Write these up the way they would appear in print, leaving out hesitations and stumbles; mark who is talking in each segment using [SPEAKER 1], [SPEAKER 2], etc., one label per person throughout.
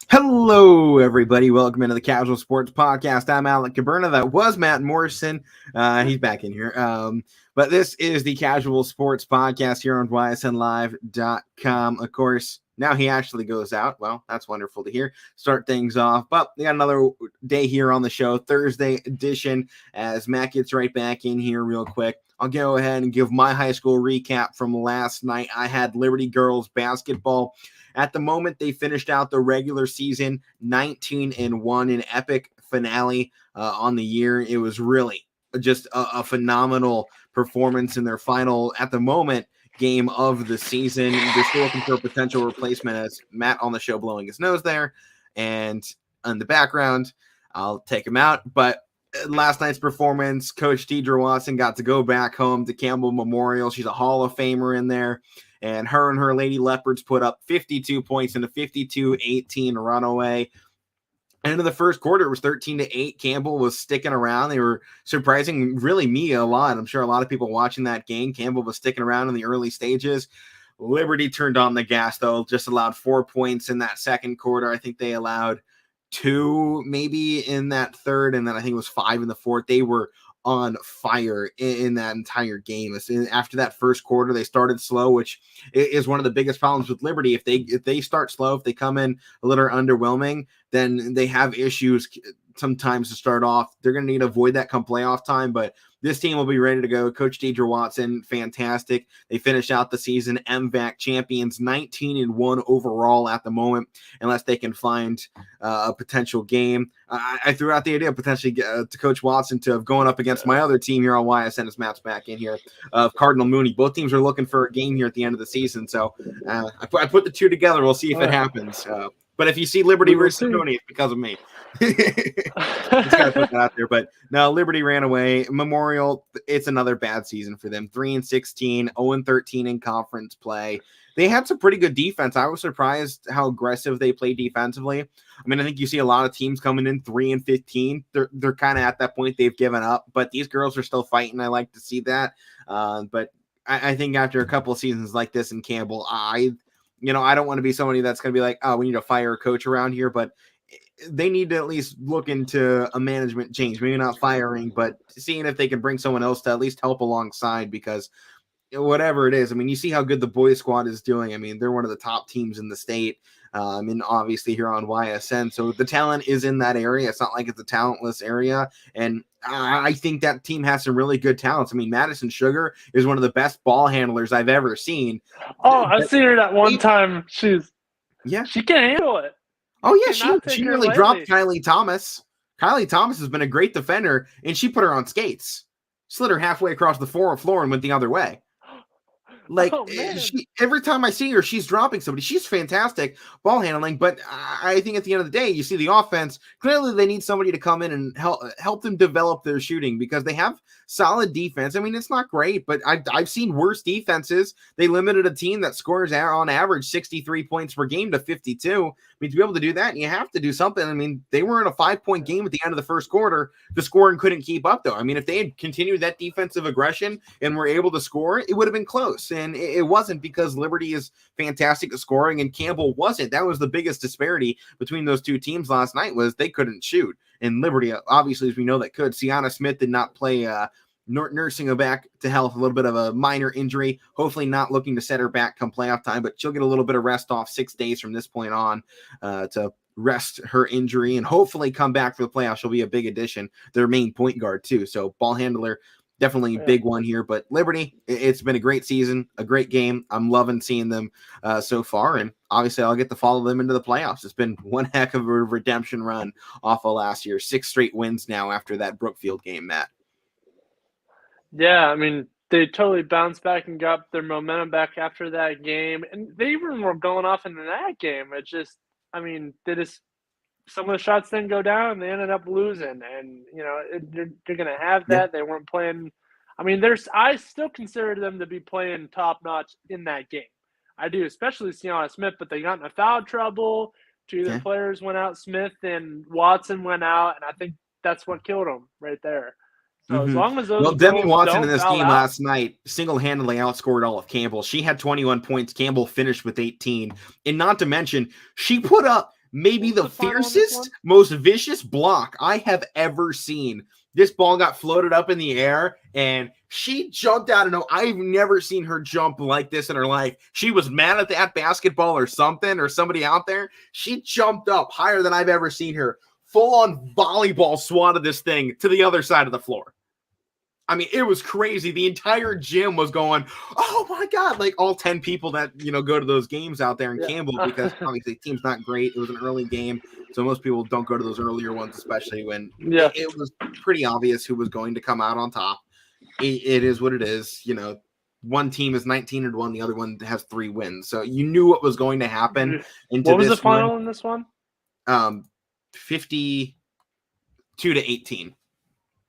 [SPEAKER 1] Hello, everybody. Welcome into the Casual Sports Podcast. I'm Alek Koberna. That was Matt Morrison. He's back in here. But this is the Casual Sports Podcast here on YSNlive.com. Of course, now he actually goes out. Well, that's wonderful to hear. Start things off. But we got another day here on the show, Thursday edition, as Matt gets right back in here real quick. I'll go ahead and give my high school recap from last night. I had Liberty girls basketball. At the moment, they finished out the regular season 19-1, an epic finale on the year. It was really just a phenomenal performance in their final, at the moment, game of the season. They're still looking for a potential replacement, as Matt on the show blowing his nose there. And in the background, I'll take him out. But last night's performance, Coach Deidre Watson got to go back home to Campbell Memorial. She's a Hall of Famer in there. And her Lady Leopards put up 52 points in a 52-18 runaway. End of the first quarter, it was 13-8. Campbell was sticking around. They were surprising really me a lot. I'm sure a lot of people watching that game. Campbell was sticking around in the early stages. Liberty turned on the gas, though, just allowed 4 points in that second quarter. I think they allowed 2 maybe in that third, and then I think it was 5 in the fourth. They were on fire in that entire game. After that first quarter, they started slow, which is one of the biggest problems with Liberty. If they start slow, if they come in a little underwhelming, then they have issues sometimes to start off. They're going to need to avoid that come playoff time, but this team will be ready to go. Coach Deidre Watson, fantastic. They finished out the season MVAC champions, 19-1 overall at the moment, unless they can find a potential game. I threw out the idea potentially to Coach Watson to going up against my other team here on YSN, as Matt's back in here, of Cardinal Mooney. Both teams are looking for a game here at the end of the season, so I put the two together. We'll see if it happens. But if you see Liberty versus Mooney, it's because of me. Just gotta put that out there. But no, Liberty ran away. Memorial, it's another bad season for them. 3-16, 0-13 in conference play. They had some pretty good defense. I was surprised how aggressive they played defensively. I mean, I think you see a lot of teams coming in 3-15. They're kind of at that point they've given up, but these girls are still fighting. I like to see that. But I think after a couple of seasons like this in Campbell, I don't want to be somebody that's going to be like, oh, we need to fire a coach around here, but they need to at least look into a management change, maybe not firing, but seeing if they can bring someone else to at least help alongside, because whatever it is, I mean, you see how good the boys squad is doing. I mean, they're one of the top teams in the state. And obviously here on YSN. So the talent is in that area. It's not like it's a talentless area. And I think that team has some really good talents. I mean, Madison Sugar is one of the best ball handlers I've ever seen.
[SPEAKER 2] Oh, I've seen her that one time. She can handle it.
[SPEAKER 1] Oh, yeah, she really dropped Kylie Thomas. Kylie Thomas has been a great defender, and she put her on skates. Slid her halfway across the floor and went the other way. Like, every time I see her, she's dropping somebody. She's fantastic ball handling, but I think at the end of the day, you see the offense. Clearly, they need somebody to come in and help them develop their shooting, because they have solid defense. I mean, it's not great, but I've seen worse defenses. They limited a team that scores on average 63 points per game to 52. I mean, to be able to do that, you have to do something. I mean, they were in a 5-point game at the end of the first quarter. The scoring couldn't keep up, though. I mean, if they had continued that defensive aggression and were able to score, it would have been close. And it wasn't, because Liberty is fantastic at scoring and Campbell wasn't. That was the biggest disparity between those two teams last night, was they couldn't shoot. And Liberty, obviously, as we know, that could. Sienna Smith did not play, nursing her back to health, a little bit of a minor injury, hopefully not looking to set her back come playoff time, but she'll get a little bit of rest off 6 days from this point on to rest her injury and hopefully come back for the playoffs. She'll be a big addition, their main point guard too. So ball handler, definitely big one here. But Liberty, it's been a great season, a great game. I'm loving seeing them so far, and obviously I'll get to follow them into the playoffs. It's been one heck of a redemption run off of last year. 6 straight wins now after that Brookfield game, Matt.
[SPEAKER 2] Yeah, I mean, they totally bounced back and got their momentum back after that game, and they even were going off into that game. It just, I mean, some of the shots didn't go down, and they ended up losing. And they're going to have that. Yeah. They weren't playing. I mean, I still consider them to be playing top notch in that game. I do, especially Sienna Smith. But they got into foul trouble. 2 of the players went out. Smith and Watson went out, and I think that's what killed them right there. So as long as those
[SPEAKER 1] Devin Watson in this game last night single-handedly outscored all of Campbell. She had 21 points. Campbell finished with 18. And not to mention, she put up maybe
[SPEAKER 2] What
[SPEAKER 1] the
[SPEAKER 2] was the final on this
[SPEAKER 1] fiercest,
[SPEAKER 2] one?
[SPEAKER 1] most vicious block I have ever seen. This ball got floated up in the air, and she jumped out. I've never seen her jump like this in her life. She was mad at that basketball or something, or somebody out there. She jumped up higher than I've ever seen her. Full-on volleyball swatted this thing to the other side of the floor. I mean, it was crazy. The entire gym was going, oh my God, like all 10 people that, go to those games out there in Campbell, because obviously the team's not great. It was an early game. So most people don't go to those earlier ones, especially when it was pretty obvious who was going to come out on top. It is what it is. One team is 19-1, the other one has 3 wins. So you knew what was going to happen.
[SPEAKER 2] What was the final in this one?
[SPEAKER 1] 52-18.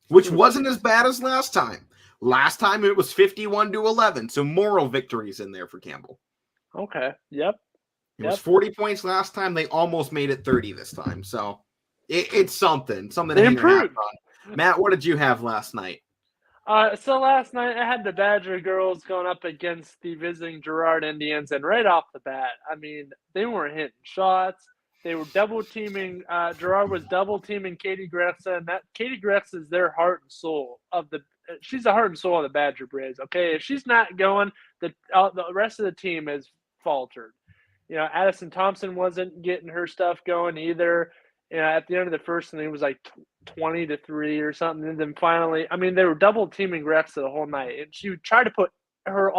[SPEAKER 1] Which wasn't as bad as last time. Last time it was 51-11, so moral victories in there for Campbell.
[SPEAKER 2] Okay, yep.
[SPEAKER 1] It was 40 points last time. They almost made it 30 this time, so it's something. Something to hang your hat on. Matt, what did you have last night?
[SPEAKER 2] So last night I had the Badger girls going up against the visiting Girard Indians, and right off the bat, I mean, they weren't hitting shots. They were double teaming. Girard was double teaming Katie Grexa, and that Katie Grexa is their heart and soul of the. She's the heart and soul of the Badger Braves. Okay, if she's not going, the rest of the team has faltered. Addison Thompson wasn't getting her stuff going either. At the end of the first inning, it was like 20-3 or something, and then finally, I mean, they were double teaming Grexa the whole night, and she would try to put her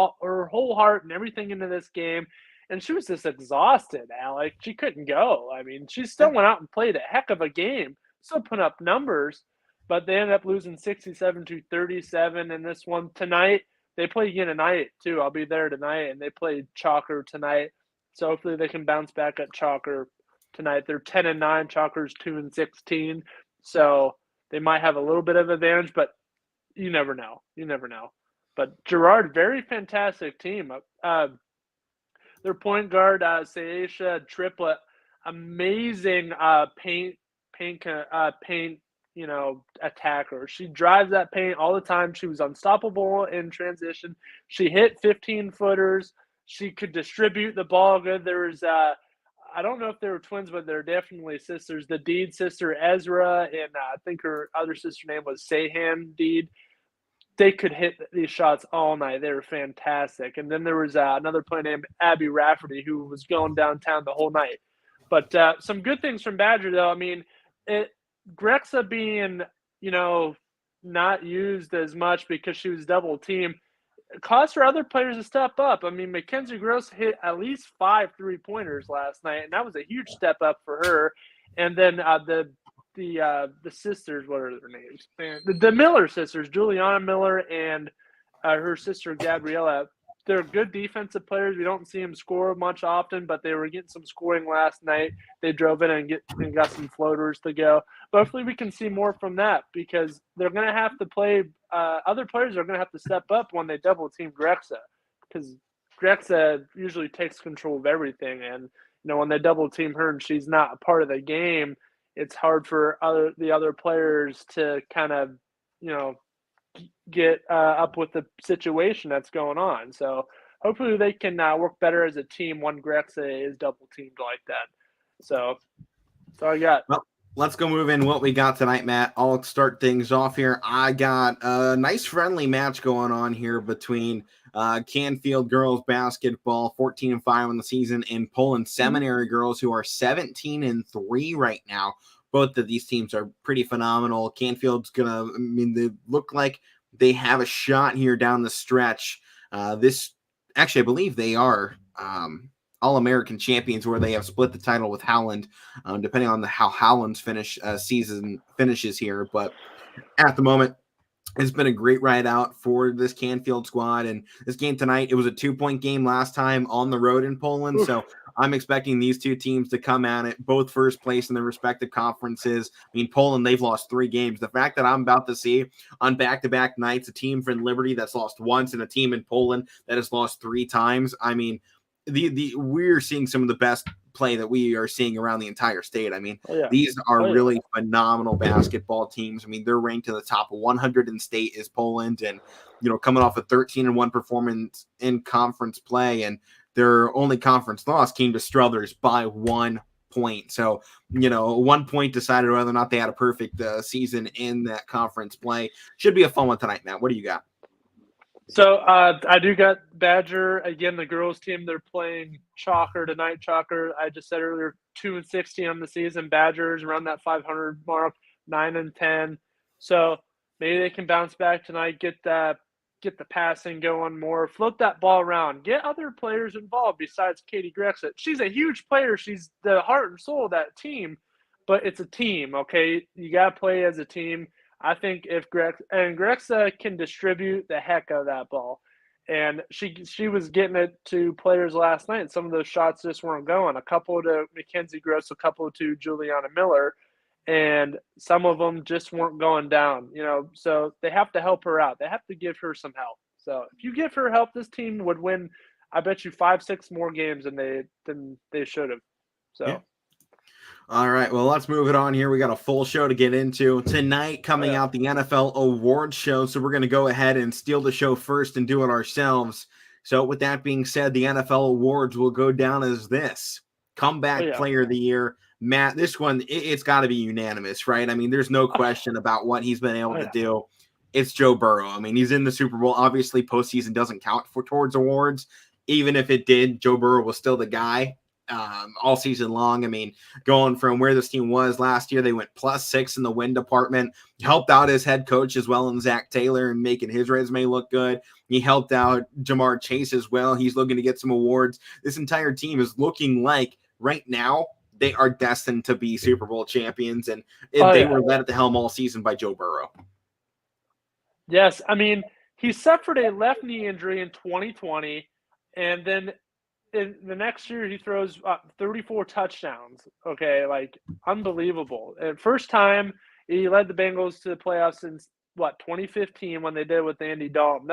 [SPEAKER 2] whole heart and everything into this game. And she was just exhausted, Alec. She couldn't go. I mean, she still went out and played a heck of a game, still put up numbers, but they ended up losing 67-37 in this one tonight. They play again tonight, too. I'll be there tonight, and they play Chalker tonight. So hopefully they can bounce back at Chalker tonight. They're 10-9, Chalker's 2-16. So they might have a little bit of advantage, but you never know. You never know. But Girard, very fantastic team. Their point guard, Sayesha Triplet, amazing paint, attacker. She drives that paint all the time. She was unstoppable in transition. She hit 15-footers. She could distribute the ball good. There was, I don't know if they were twins, but they're definitely sisters. The Deed sister, Ezra, and I think her other sister name was Sayhan Deed. They could hit these shots all night. They were fantastic. And then there was another player named Abby Rafferty who was going downtown the whole night. But some good things from Badger, though. I mean, Grexa being, not used as much because she was double teamed, it caused her other players to step up. I mean, Mackenzie Gross hit at least 5 3-pointers last night, and that was a huge step up for her. And then the sisters, what are their names? The Miller sisters, Juliana Miller and her sister Gabriella. They're good defensive players. We don't see them score much often, but they were getting some scoring last night. They drove in and got some floaters to go. But hopefully we can see more from that, because they're going to have to play. Other players are going to have to step up when they double team Grexa, because Grexa usually takes control of everything. And when they double team her and she's not a part of the game, it's hard for the other players to kind of, get up with the situation that's going on. So hopefully they can work better as a team when Grexa is double teamed like that. So that's all I got.
[SPEAKER 1] Well, let's go move in what we got tonight, Matt. I'll start things off here. I got a nice friendly match going on here between Canfield girls basketball, 14-5 on the season, and Poland Seminary girls, who are 17-3 right now. Both of these teams are pretty phenomenal. Canfield's they look like they have a shot here down the stretch. I believe they are All-American champions, where they have split the title with Howland, depending on how Howland's season finishes here. But at the moment, it's been a great ride out for this Canfield squad. And this game tonight, it was a 2-point game last time on the road in Poland. So I'm expecting these two teams to come at it, both first place in their respective conferences. I mean, Poland, they've lost 3 games. The fact that I'm about to see on back-to-back nights a team from Liberty that's lost once and a team in Poland that has lost 3 times, I mean, we're seeing some of the best play that we are seeing around the entire state. I mean, these are really phenomenal basketball teams. I mean, they're ranked in the top 100 in state is Poland, and coming off a 13-1 performance in conference play, and their only conference loss came to Struthers by 1 point. So, 1 point decided whether or not they had a perfect season in that conference play. Should be a fun one tonight, Matt. What do you got?
[SPEAKER 2] So I do got Badger again. The girls team, they're playing Chalker tonight. Chalker, I just said earlier, 2-16 on the season. Badgers around that 500 mark, 9-10. So maybe they can bounce back tonight. Get the passing going more. Float that ball around. Get other players involved besides Katie Grexit. She's a huge player. She's the heart and soul of that team. But it's a team, okay? You got to play as a team. I think if Grexa can distribute the heck out of that ball, and she was getting it to players last night. Some of those shots just weren't going. A couple to Mackenzie Gross, a couple to Juliana Miller, and some of them just weren't going down. So they have to help her out. They have to give her some help. So if you give her help, this team would win. I bet you 5-6 more games than they should have. So.
[SPEAKER 1] Yeah. All right, well, let's move it on here. We got a full show to get into. Tonight, coming out, the NFL Awards show. So we're going to go ahead and steal the show first and do it ourselves. So with that being said, the NFL Awards will go down as this. Comeback Player of the Year. Matt, this one, it's got to be unanimous, right? I mean, there's no question about what he's been able to do. It's Joe Burrow. I mean, he's in the Super Bowl. Obviously, postseason doesn't count towards awards. Even if it did, Joe Burrow was still the guy. All season long. I mean, going from where this team was last year, they went +6 in the win department. Helped out his head coach as well, and Zach Taylor, and making his resume look good. He helped out Jamar Chase as well. He's looking to get some awards. This entire team is looking like right now they are destined to be Super Bowl champions, and they were led at the helm all season by Joe Burrow.
[SPEAKER 2] Yes, I mean, he suffered a left knee injury in 2020, and then in the next year, he throws 34 touchdowns. Okay, like unbelievable. And first time he led the Bengals to the playoffs since 2015 when they did it with Andy Dalton.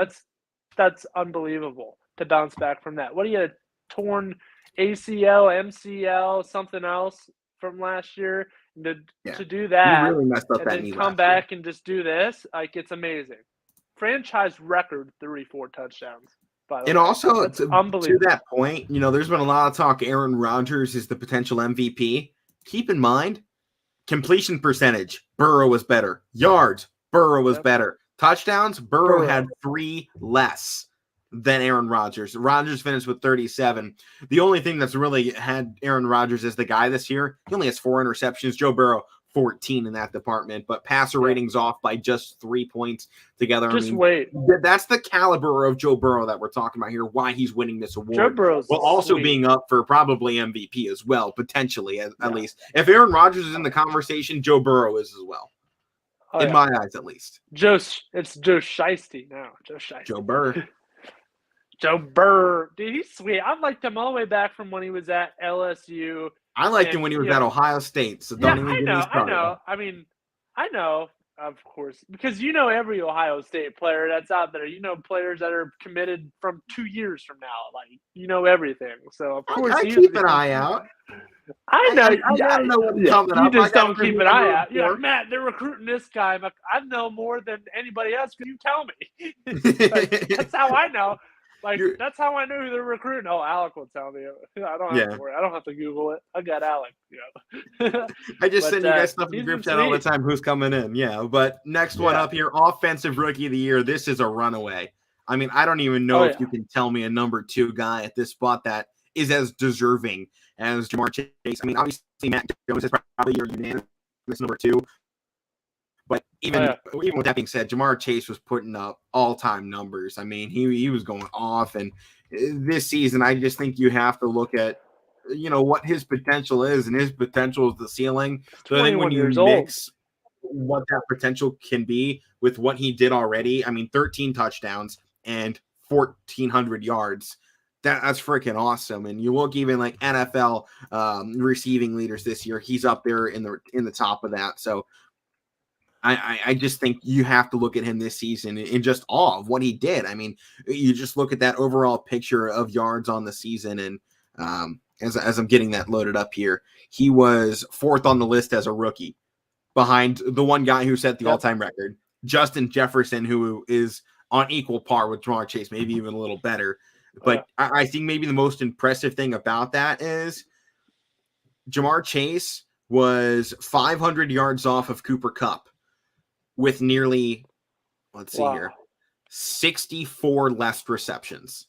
[SPEAKER 2] That's unbelievable to bounce back from that. What do you had? Torn ACL, MCL, something else from last year. To do that,
[SPEAKER 1] he really messed up
[SPEAKER 2] and
[SPEAKER 1] that
[SPEAKER 2] then come back and just do this, like it's amazing. Franchise record 34 touchdowns.
[SPEAKER 1] And also, to that point, there's been a lot of talk Aaron Rodgers is the potential MVP. Keep in mind, completion percentage, Burrow was better. Yards, Burrow was better. Touchdowns, Burrow had 3 less than Aaron Rodgers. Rodgers finished with 37. The only thing that's really had Aaron Rodgers as the guy this year, he only has 4 interceptions. Joe Burrow, 14 in that department, but passer ratings off by just 3 points together.
[SPEAKER 2] Wait.
[SPEAKER 1] That's the caliber of Joe Burrow that we're talking about here, why he's winning this award.
[SPEAKER 2] Joe Burrow's
[SPEAKER 1] while also being up for probably MVP as well, potentially, at least. If Aaron Rodgers is in the conversation, Joe Burrow is as well. In my eyes, at least.
[SPEAKER 2] It's Joe Shiesty now.
[SPEAKER 1] Joe Burr.
[SPEAKER 2] Joe Burr. Dude, he's sweet. I've liked him all the way back from when he was at LSU.
[SPEAKER 1] I liked him when he was at Ohio State, so don't even get me started.
[SPEAKER 2] I know, of course, because every Ohio State player that's out there. Players that are committed from 2 years from now. Like, everything. So, of course,
[SPEAKER 1] I keep an eye out.
[SPEAKER 2] I know.
[SPEAKER 1] I don't know what's coming up.
[SPEAKER 2] You just don't keep an eye out. You're like, Matt, they're recruiting this guy. I know more than anybody else. Can you tell me? That's how I know. That's how I know who they're recruiting. Oh, Alek will tell me. I don't have to worry. I don't have to Google it. I got Alek.
[SPEAKER 1] I just send you guys stuff in the group chat all the time. Who's coming in? Yeah. But next one up here, Offensive Rookie of the Year. This is a runaway. I mean, I don't even know if you can tell me a number 2 guy at this spot that is as deserving as Jamar Chase. I mean, obviously Matt Jones is probably your unanimous number 2. But even with that being said, Jamar Chase was putting up all-time numbers. I mean, he was going off. And this season, I just think you have to look at, what his potential is. And his potential is the ceiling. So I think when you mix what that potential can be with what he did already, I mean, 13 touchdowns and 1,400 yards. That's freaking awesome. And you look even like NFL receiving leaders this year, he's up there in the top of that. So I just think you have to look at him this season in just awe of what he did. I mean, you just look at that overall picture of yards on the season. And as I'm getting that loaded up here, he was 4th on the list as a rookie behind the one guy who set the all-time record, Justin Jefferson, who is on equal par with Jamar Chase, maybe even a little better. But I think maybe the most impressive thing about that is Jamar Chase was 500 yards off of Cooper Kupp with nearly, let's see here, 64 less receptions.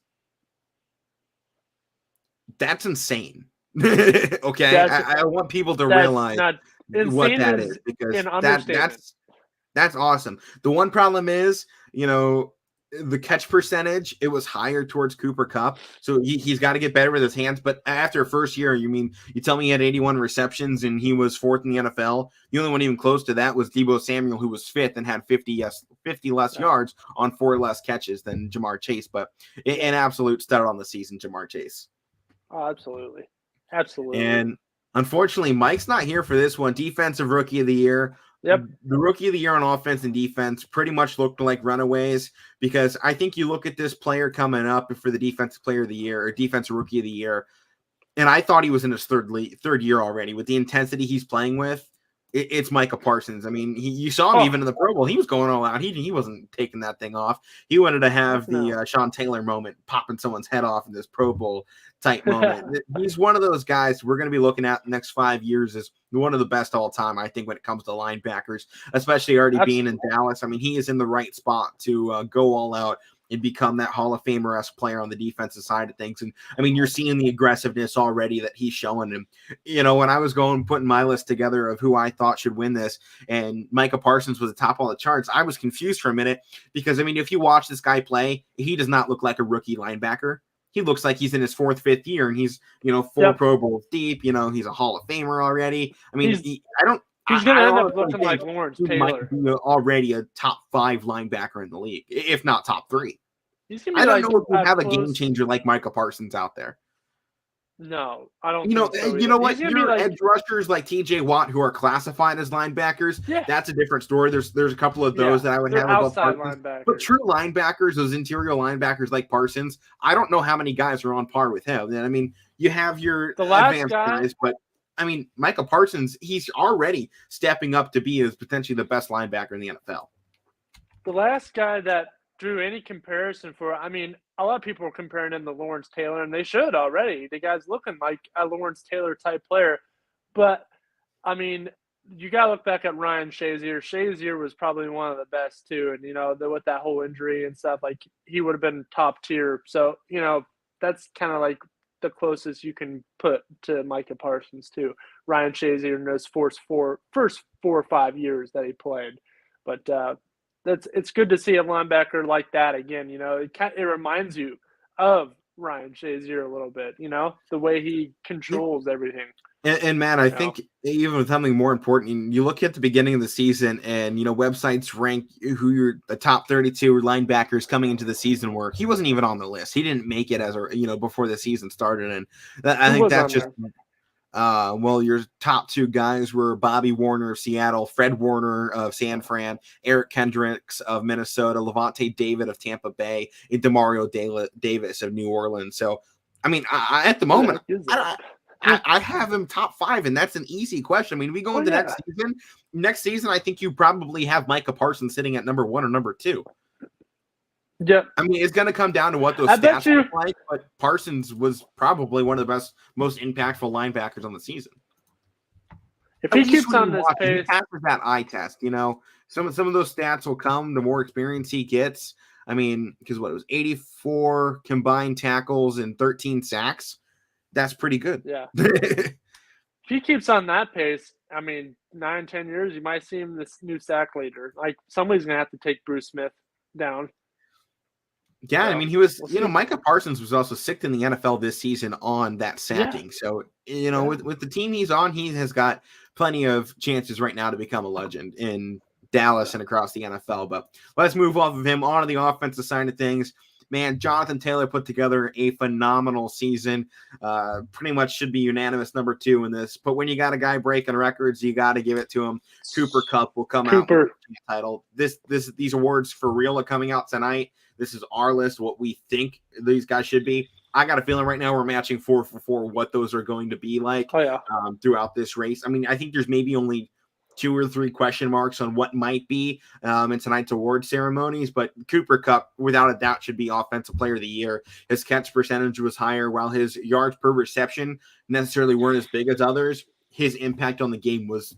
[SPEAKER 1] That's insane. Okay, I want people to realize what that is, because that's awesome. The one problem is, the catch percentage, it was higher towards Cooper Kupp, so he's got to get better with his hands. But after first year, you tell me he had 81 receptions and he was 4th in the NFL? The only one even close to that was Deebo Samuel, who was 5th and had 50 less yards on 4 less catches than Jamar Chase. But an absolute stud on the season, Jamar Chase.
[SPEAKER 2] Oh, absolutely.
[SPEAKER 1] And unfortunately, Mike's not here for this one. Defensive Rookie of the Year.
[SPEAKER 2] Yep.
[SPEAKER 1] The Rookie of the Year on offense and defense pretty much looked like runaways, because I think you look at this player coming up for the Defensive Player of the Year or Defensive Rookie of the Year, and I thought he was in his third year already with the intensity he's playing with. It's Micah Parsons. You saw him even in the Pro Bowl. He was going all out. He wasn't taking that thing off. He wanted to have the Sean Taylor moment, popping someone's head off in this Pro Bowl type moment. He's one of those guys we're going to be looking at the next 5 years as one of the best all time, I think, when it comes to linebackers, especially already being in Dallas. He is in the right spot to go all out and become that Hall of Famer-esque player on the defensive side of things. And you're seeing the aggressiveness already that he's showing. And, when I was putting my list together of who I thought should win this, and Micah Parsons was atop all the charts, I was confused for a minute, because, if you watch this guy play, he does not look like a rookie linebacker. He looks like he's in his 4th, 5th year, and he's, 4 Pro Bowls deep. He's a Hall of Famer already.
[SPEAKER 2] He's going to end up looking like Lawrence Taylor.
[SPEAKER 1] Might be already a top 5 linebacker in the league, if not top 3.
[SPEAKER 2] I don't
[SPEAKER 1] know if we have a game changer like Micah Parsons out there.
[SPEAKER 2] No, I don't.
[SPEAKER 1] You know what? Your edge rushers like TJ Watt, who are classified as linebackers, that's a different story. There's a couple of those that I would have above Parsons. But true linebackers, those interior linebackers like Parsons, I don't know how many guys are on par with him. You have your advanced guys, but Micah Parsons, he's already stepping up to be as potentially the best linebacker in the NFL.
[SPEAKER 2] The last guy that drew any comparison for, a lot of people are comparing him to Lawrence Taylor, and they should already. The guy's looking like a Lawrence Taylor type player. But, you got to look back at Ryan Shazier. Shazier was probably one of the best, too. And, with that whole injury and stuff, he would have been top tier. So, that's kind of like the closest you can put to Micah Parsons, too. Ryan Shazier in those first 4 or 5 years that he played. But, it's good to see a linebacker like that again. It reminds you of Ryan Shazier a little bit, the way he controls everything.
[SPEAKER 1] And Matt, I think even with something more important, you look at the beginning of the season and, websites rank who the top 32 linebackers coming into the season were. He wasn't even on the list. He didn't make it before the season started. And I think that's just your top 2 guys were Bobby Warner of Seattle, Fred Warner of San Fran, Eric Kendricks of Minnesota, Levante David of Tampa Bay, and Demario Davis of New Orleans. So, I at the moment, I have him top 5, and that's an easy question. We go into next season. Next season, I think you probably have Micah Parsons sitting at number 1 or number 2.
[SPEAKER 2] Yeah.
[SPEAKER 1] It's going to come down to what those stats look like, but Parsons was probably one of the best, most impactful linebackers on the season.
[SPEAKER 2] If he keeps on this pace,
[SPEAKER 1] he passes that eye test. Some of those stats will come the more experience he gets. Because it was 84 combined tackles and 13 sacks. That's pretty good.
[SPEAKER 2] Yeah. If he keeps on that pace, 9-10 years, you might see him this new sack leader. Somebody's going to have to take Bruce Smith down.
[SPEAKER 1] Yeah, he was, Micah Parsons was also 6th in the NFL this season on that sacking. So, with the team he's on, he has got plenty of chances right now to become a legend in Dallas and across the NFL. But let's move off of him on to the offensive side of things. Man, Jonathan Taylor put together a phenomenal season. Pretty much should be unanimous number 2 in this. But when you got a guy breaking records, you got to give it to him. Cooper Kupp will come out with the title. These awards for real are coming out tonight. This is our list, what we think these guys should be. I got a feeling right now we're matching 4 for 4 what those are going to be like throughout this race. I think there's maybe only 2 or 3 question marks on what might be in tonight's award ceremonies, but Cooper Kupp, without a doubt, should be Offensive Player of the Year. His catch percentage was higher, while his yards per reception necessarily weren't as big as others. His impact on the game was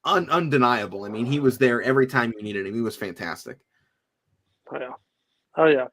[SPEAKER 1] undeniable. I mean, he was there every time you needed him. He was fantastic.
[SPEAKER 2] Oh yeah.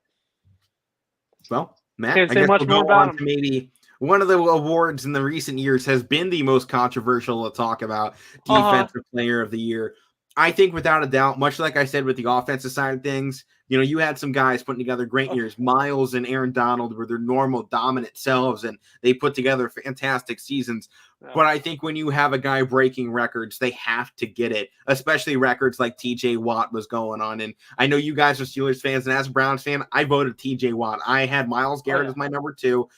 [SPEAKER 1] Well, Matt,
[SPEAKER 2] Can't
[SPEAKER 1] I
[SPEAKER 2] say
[SPEAKER 1] guess
[SPEAKER 2] much
[SPEAKER 1] we'll
[SPEAKER 2] more
[SPEAKER 1] go
[SPEAKER 2] about
[SPEAKER 1] on
[SPEAKER 2] him.
[SPEAKER 1] to maybe one of the awards in the recent years has been the most controversial to talk about, Defensive Player of the Year. I think without a doubt, much like I said with the offensive side of things, you had some guys putting together great years. Miles and Aaron Donald were their normal dominant selves, and they put together fantastic seasons. But I think when you have a guy breaking records, they have to get it, especially records like TJ Watt was going on. And I know you guys are Steelers fans, and as a Browns fan, I voted TJ Watt. I had Myles Garrett as my number 2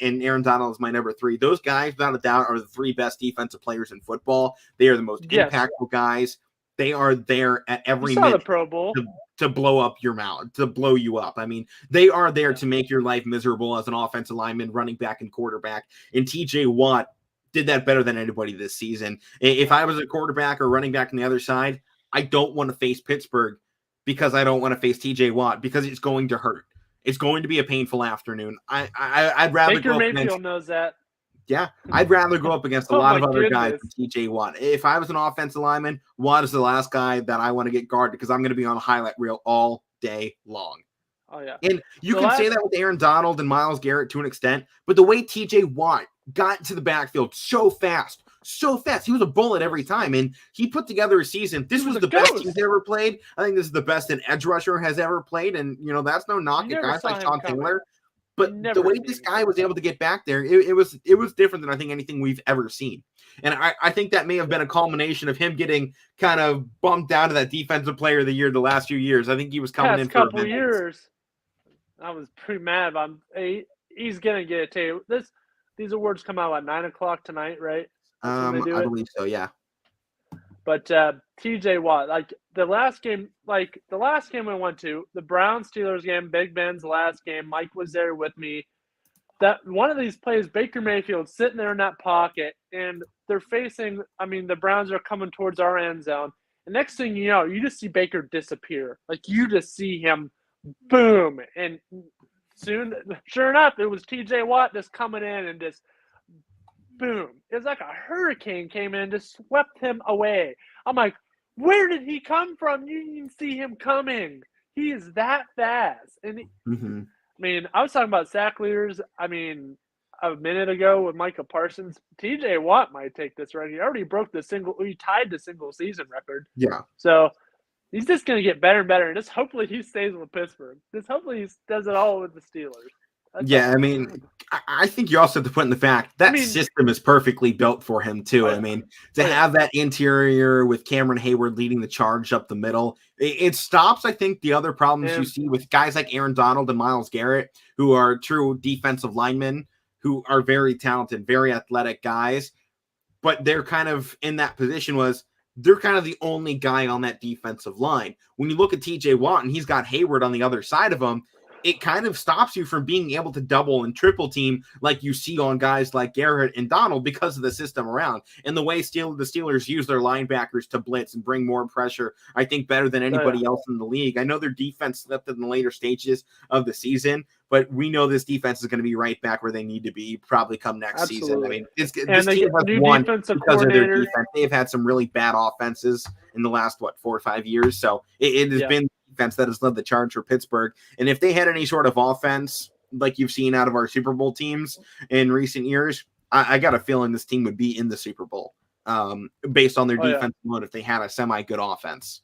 [SPEAKER 1] and Aaron Donald is my number 3. Those guys, without a doubt, are the 3 best defensive players in football. They are the most impactful guys. They are there at every minute
[SPEAKER 2] the Pro Bowl.
[SPEAKER 1] to blow up your mouth, to blow you up. I mean, they are there to make your life miserable as an offensive lineman, running back, and quarterback. And TJ Watt did that better than anybody this season. If I was a quarterback or running back on the other side, I don't want to face Pittsburgh because I don't want to face TJ Watt because it's going to hurt. It's going to be a painful afternoon. I'd rather
[SPEAKER 2] Baker Mayfield knows that.
[SPEAKER 1] Yeah, I'd rather go up against a lot of other guys than TJ Watt. If I was an offensive lineman, Watt is the last guy that I want to get guarded because I'm going to be on a highlight reel all day long.
[SPEAKER 2] Oh, yeah.
[SPEAKER 1] And you can say that with Aaron Donald and Myles Garrett to an extent, but the way TJ Watt got to the backfield so fast. He was a bullet every time, and he put together a season. This was the best he's ever played. I think this is the best an edge rusher has ever played, and, that's no knock at guys like Sean Taylor. But the way this guy was able to get back there, it was different than I think anything we've ever seen. And I think that may have been a culmination of him getting kind of bumped down to that Defensive Player of the Year the last few years. I think he was coming in for a couple
[SPEAKER 2] years. I was pretty mad about him. He's going to get it too. These awards come out at 9:00 tonight, right?
[SPEAKER 1] I believe so, yeah.
[SPEAKER 2] But TJ Watt, the last game we went to, the Browns-Steelers game, Big Ben's last game, Mike was there with me. That one of these plays, Baker Mayfield sitting there in that pocket, and they're facing, the Browns are coming towards our end zone. And next thing you know, you just see Baker disappear. You just see him, boom. And soon, sure enough, it was TJ Watt just coming in and just boom. It was like a hurricane came in and just swept him away. I'm like, where did he come from? You didn't even see him coming. He is that fast. And I was talking about sack leaders, a minute ago with Micah Parsons. TJ Watt might take this record. He already he tied the single season record.
[SPEAKER 1] Yeah.
[SPEAKER 2] So he's just going to get better and better. And just hopefully he stays with Pittsburgh. Just hopefully he does it all with the Steelers.
[SPEAKER 1] I think you also have to put in the fact that system is perfectly built for him too. Have that interior with Cameron Hayward leading the charge up the middle, it stops, I think, the other problems you see with guys like Aaron Donald and Myles Garrett, who are true defensive linemen, who are very talented, very athletic guys, but they're kind of in that position they're kind of the only guy on that defensive line. When you look at TJ Watt and he's got Hayward on the other side of him, it kind of stops you from being able to double and triple team like you see on guys like Garrett and Donald because of the system around. And the way the Steelers use their linebackers to blitz and bring more pressure, I think better than anybody else in the league. I know their defense slipped in the later stages of the season, but we know this defense is going to be right back where they need to be probably come next season. This team has won because of their defense. They've had some really bad offenses in the last, 4 or 5 years. So it has been defense that has led the charge for Pittsburgh. And if they had any sort of offense like you've seen out of our Super Bowl teams in recent years, I got a feeling this team would be in the Super Bowl based on their defensive mode if they had a semi-good offense.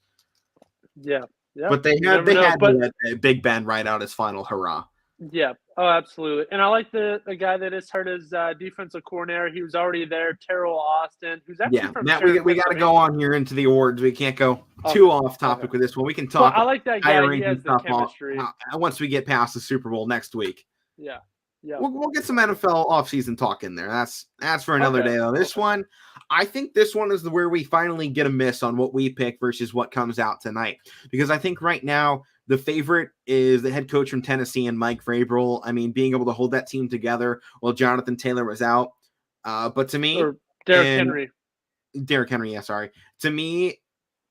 [SPEAKER 2] Yeah.
[SPEAKER 1] But they had to let Big Ben ride out his final hurrah.
[SPEAKER 2] Yeah. Oh, absolutely. And I like the guy that is hurt as defensive coordinator. He was already there, Terrell Austin, who's actually from
[SPEAKER 1] Matt, we got to go on here into the awards. We can't go too off topic with this one. We can talk.
[SPEAKER 2] Well, I like that guy. He has the chemistry.
[SPEAKER 1] Once we get past the Super Bowl next week.
[SPEAKER 2] Yeah.
[SPEAKER 1] We'll get some NFL offseason talk in there. That's for another day, though. This one, I think this one is where we finally get a miss on what we pick versus what comes out tonight. Because I think right now, the favorite is the head coach from Tennessee and Mike Vrabel. Being able to hold that team together while Jonathan Taylor was out. But to me,
[SPEAKER 2] or Derrick Henry.
[SPEAKER 1] Derrick Henry, yeah, sorry. To me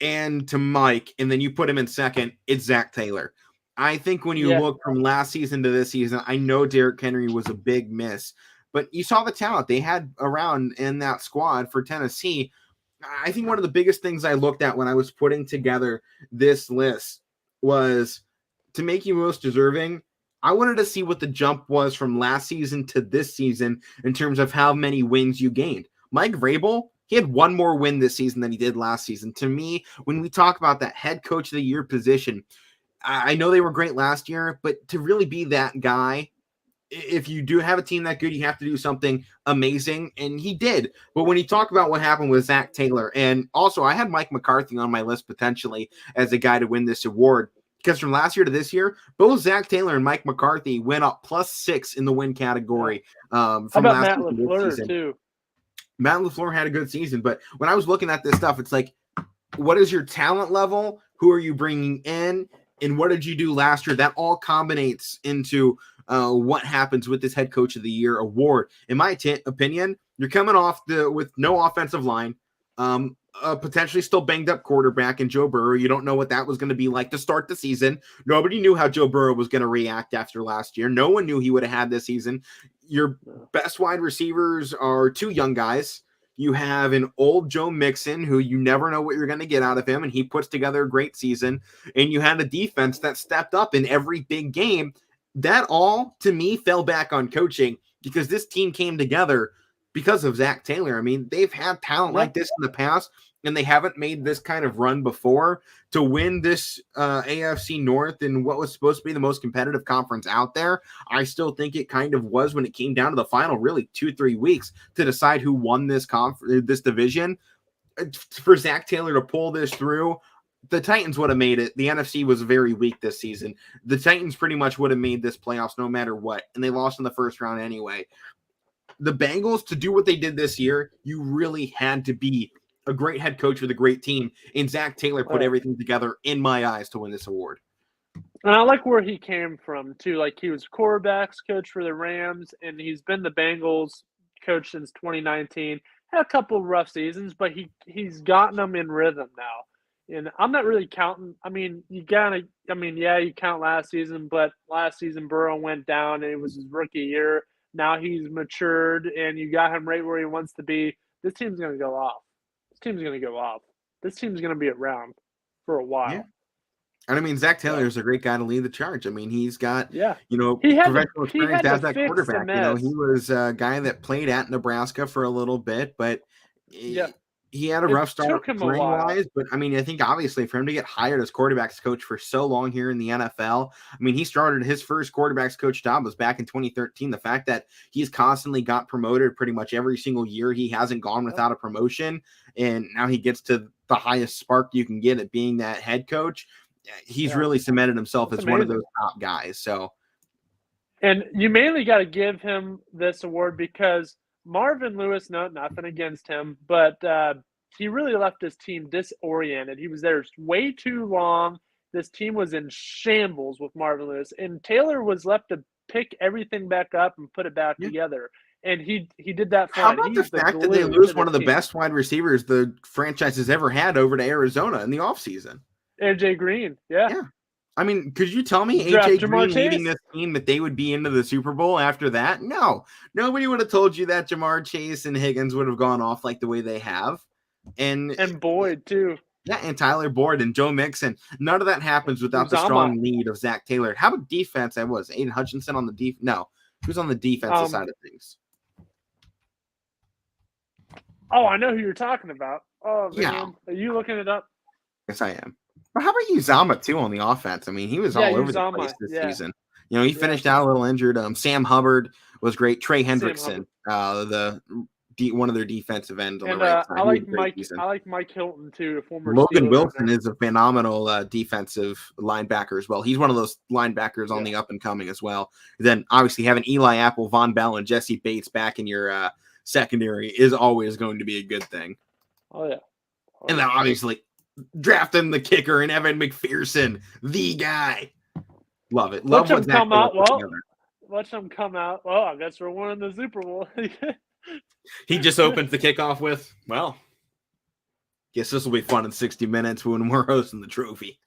[SPEAKER 1] and to Mike, and then you put him in second, it's Zach Taylor. I think when you look from last season to this season, I know Derrick Henry was a big miss, but you saw the talent they had around in that squad for Tennessee. I think one of the biggest things I looked at when I was putting together this list was to make you most deserving. I wanted to see what the jump was from last season to this season in terms of how many wins you gained. Mike Vrabel, he had one more win this season than he did last season. To me, when we talk about that head coach of the year position, I know they were great last year, but to really be that guy, if you do have a team that good, you have to do something amazing, and he did. But when you talk about what happened with Zach Taylor, and also I had Mike McCarthy on my list potentially as a guy to win this award, because from last year to this year, both Zach Taylor and Mike McCarthy went up +6 in the win category from
[SPEAKER 2] How about
[SPEAKER 1] last
[SPEAKER 2] Matt LaFleur too?
[SPEAKER 1] Matt LaFleur had a good season, but when I was looking at this stuff, it's like, what is your talent level? Who are you bringing in? And what did you do last year? That all combinates into what happens with this head coach of the year award. In my opinion, you're coming off with no offensive line, potentially still banged up quarterback in Joe Burrow. You don't know what that was going to be like to start the season. Nobody knew how Joe Burrow was going to react after last year. No one knew he would have had this season. Your best wide receivers are two young guys. You have an old Joe Mixon, who you never know what you're going to get out of him, and he puts together a great season. And you had a defense that stepped up in every big game. That all, to me, fell back on coaching because this team came together because of Zach Taylor. I mean, they've had talent like this in the past, and they haven't made this kind of run before to win this AFC North in what was supposed to be the most competitive conference out there. I still think it kind of was when it came down to the final, really 2-3 weeks to decide who won this division. For Zach Taylor to pull this through, the Titans would have made it. The NFC was very weak this season. The Titans pretty much would have made this playoffs no matter what, and they lost in the first round anyway. The Bengals, to do what they did this year, you really had to be a great head coach with a great team, and Zach Taylor put everything together in my eyes to win this award.
[SPEAKER 2] And I like where he came from too. Like, he was quarterbacks coach for the Rams, and he's been the Bengals coach since 2019. Had a couple rough seasons, but he's gotten them in rhythm now. And I'm not really counting. I mean, you count last season, but last season Burrow went down, and it was his rookie year. Now he's matured, and you got him right where he wants to be. This team's going to go off. This team's going to be around for a while.
[SPEAKER 1] Yeah. And I mean, Zach Taylor is a great guy to lead the charge. I mean, he's got, professional experience as that quarterback. He was a guy that played at Nebraska for a little bit, but he had a rough start playing-wise. But, I mean, I think obviously for him to get hired as quarterbacks coach for so long here in the NFL, I mean, he started his first quarterbacks coach job was back in 2013. The fact that he's constantly got promoted pretty much every single year, he hasn't gone without a promotion, and now he gets to the highest spark you can get at being that head coach. He's really cemented himself as one of those top guys. So,
[SPEAKER 2] and you mainly got to give him this award because Marvin Lewis, nothing against him, but he really left his team disoriented. He was there way too long. This team was in shambles with Marvin Lewis, and Taylor was left to pick everything back up and put it back together. And he did that fine.
[SPEAKER 1] How about the fact that they lose one of the best wide receivers the franchise has ever had over to Arizona in the offseason?
[SPEAKER 2] AJ Green, yeah.
[SPEAKER 1] I mean, could you tell me AJ Green leading this team that they would be into the Super Bowl after that? No. Nobody would have told you that Jamar Chase and Higgins would have gone off like the way they have. And
[SPEAKER 2] Boyd, too.
[SPEAKER 1] Yeah, and Tyler Boyd and Joe Mixon. None of that happens without the strong lead of Zach Taylor. How about defense? Aiden Hutchinson on the defense? No. Who's on the defensive side of things?
[SPEAKER 2] Oh, I know who you're talking about. Oh, man. Yeah. Are you looking it up?
[SPEAKER 1] Yes, I am. But how about Uzama, too, on the offense? I mean, he was all over the place this season. He finished out a little injured. Sam Hubbard was great. Trey Hendrickson, one of their defensive ends on the right side.
[SPEAKER 2] I like Mike Hilton, too, a former
[SPEAKER 1] Logan
[SPEAKER 2] Steelers
[SPEAKER 1] Wilson is a phenomenal defensive linebacker as well. He's one of those linebackers on the up-and-coming as well. Then, obviously, having Eli Apple, Von Bell, and Jesse Bates back in your secondary is always going to be a good thing.
[SPEAKER 2] Oh, yeah.
[SPEAKER 1] And then, obviously, drafting the kicker and Evan McPherson, the guy. Love it. Love
[SPEAKER 2] watch him come out. Watch him come out. Well, I guess we're winning the Super Bowl.
[SPEAKER 1] He just opens the kickoff with, well, Guess this will be fun in 60 minutes when we're hosting the trophy.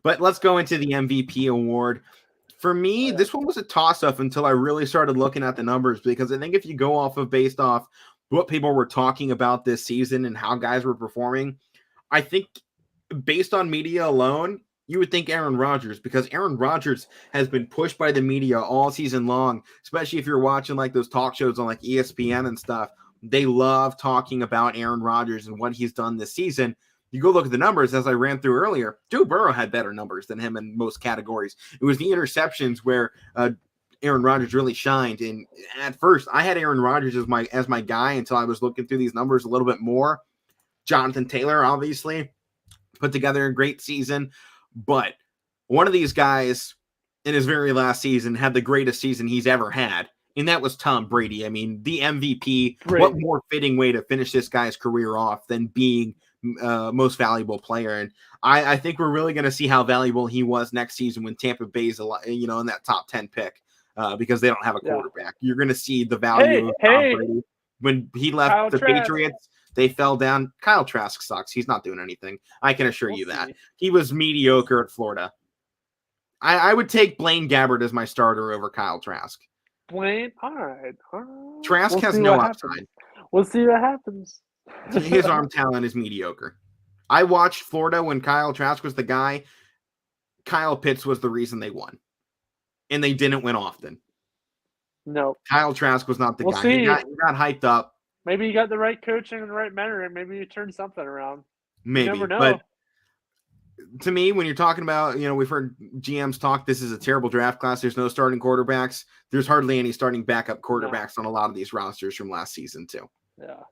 [SPEAKER 1] But let's go into the MVP award. For me, this one was a toss-up until I really started looking at the numbers, because I think if you go based off what people were talking about this season and how guys were performing, I think based on media alone, you would think Aaron Rodgers, because Aaron Rodgers has been pushed by the media all season long, especially if you're watching like those talk shows on like ESPN and stuff. They love talking about Aaron Rodgers and what he's done this season. You go look at the numbers, as I ran through earlier, Joe Burrow had better numbers than him in most categories. It was the interceptions where Aaron Rodgers really shined. And at first, I had Aaron Rodgers as my guy until I was looking through these numbers a little bit more. Jonathan Taylor, obviously, put together a great season. But one of these guys in his very last season had the greatest season he's ever had, and that was Tom Brady. I mean, the MVP. Brady. What more fitting way to finish this guy's career off than being most valuable player? And I think we're really going to see how valuable he was next season when Tampa Bay's in that top 10 pick, because they don't have a quarterback. You're going to see the value of Tom Brady. When he left Kyle the Trask. Patriots, they fell down. Kyle Trask sucks. He's not doing anything. I can assure you that. He was mediocre at Florida. I would take Blaine Gabbert as my starter over Kyle Trask.
[SPEAKER 2] Blaine? All right.
[SPEAKER 1] Trask has no upside.
[SPEAKER 2] We'll see what happens.
[SPEAKER 1] His arm talent is mediocre. I watched Florida when Kyle Trask was the guy. Kyle Pitts was the reason they won. And they didn't win often.
[SPEAKER 2] No.
[SPEAKER 1] Kyle Trask was not the guy. He got hyped up.
[SPEAKER 2] Maybe you got the right coaching and the right mentoring. Maybe you turned something around.
[SPEAKER 1] Maybe. You never know. But to me, when you're talking about, we've heard GMs talk, this is a terrible draft class. There's no starting quarterbacks. There's hardly any starting backup quarterbacks on a lot of these rosters from last season, too.
[SPEAKER 2] Yeah.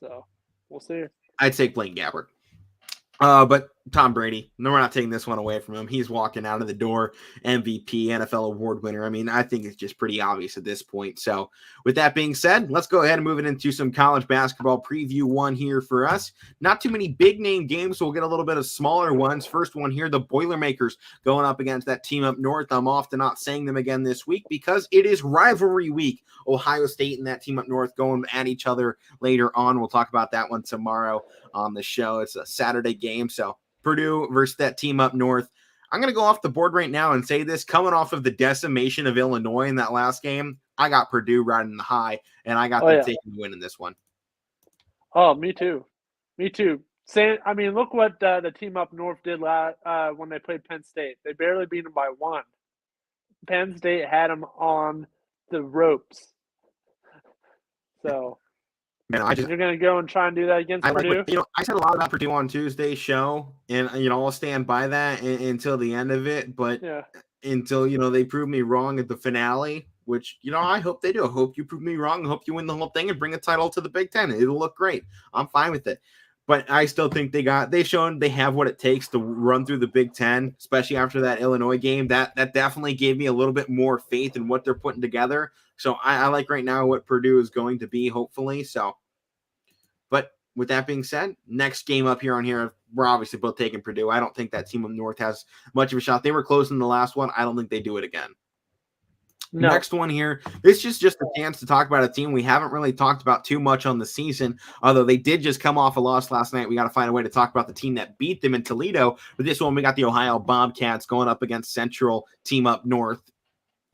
[SPEAKER 2] So, we'll see.
[SPEAKER 1] I'd take Blaine Gabbert. But Tom Brady, no, we're not taking this one away from him. He's walking out of the door, MVP, NFL award winner. I mean, I think it's just pretty obvious at this point. So with that being said, let's go ahead and move it into some college basketball preview one here for us. Not too many big name games, so we'll get a little bit of smaller ones. First one here, the Boilermakers going up against that team up north. I'm off to not saying them again this week because it is rivalry week. Ohio State and that team up north going at each other later on. We'll talk about that one tomorrow on the show. It's a Saturday game, so Purdue versus that team up north. I'm going to go off the board right now and say this. Coming off of the decimation of Illinois in that last game, I got Purdue riding the high, and I got them taking the win in this one.
[SPEAKER 2] Oh, me too. Me too. Look what the team up north did when they played Penn State. They barely beat them by one. Penn State had them on the ropes. So... Man, you're going to go and try and do that against Purdue?
[SPEAKER 1] I said a lot about Purdue on Tuesday's show, and, I'll stand by that until the end of it. But until, they prove me wrong at the finale, which, I hope they do. I hope you prove me wrong. I hope you win the whole thing and bring a title to the Big Ten. It'll look great. I'm fine with it. But I still think they've shown they have what it takes to run through the Big Ten, especially after that Illinois game. That definitely gave me a little bit more faith in what they're putting together. So I like right now what Purdue is going to be, hopefully. So, but with that being said, next game up here, we're obviously both taking Purdue. I don't think that team up north has much of a shot. They were close in the last one. I don't think they do it again. No. Next one here. This is just a chance to talk about a team we haven't really talked about too much on the season, although they did just come off a loss last night. We got to find a way to talk about the team that beat them in Toledo. But this one, we got the Ohio Bobcats going up against Central team up north,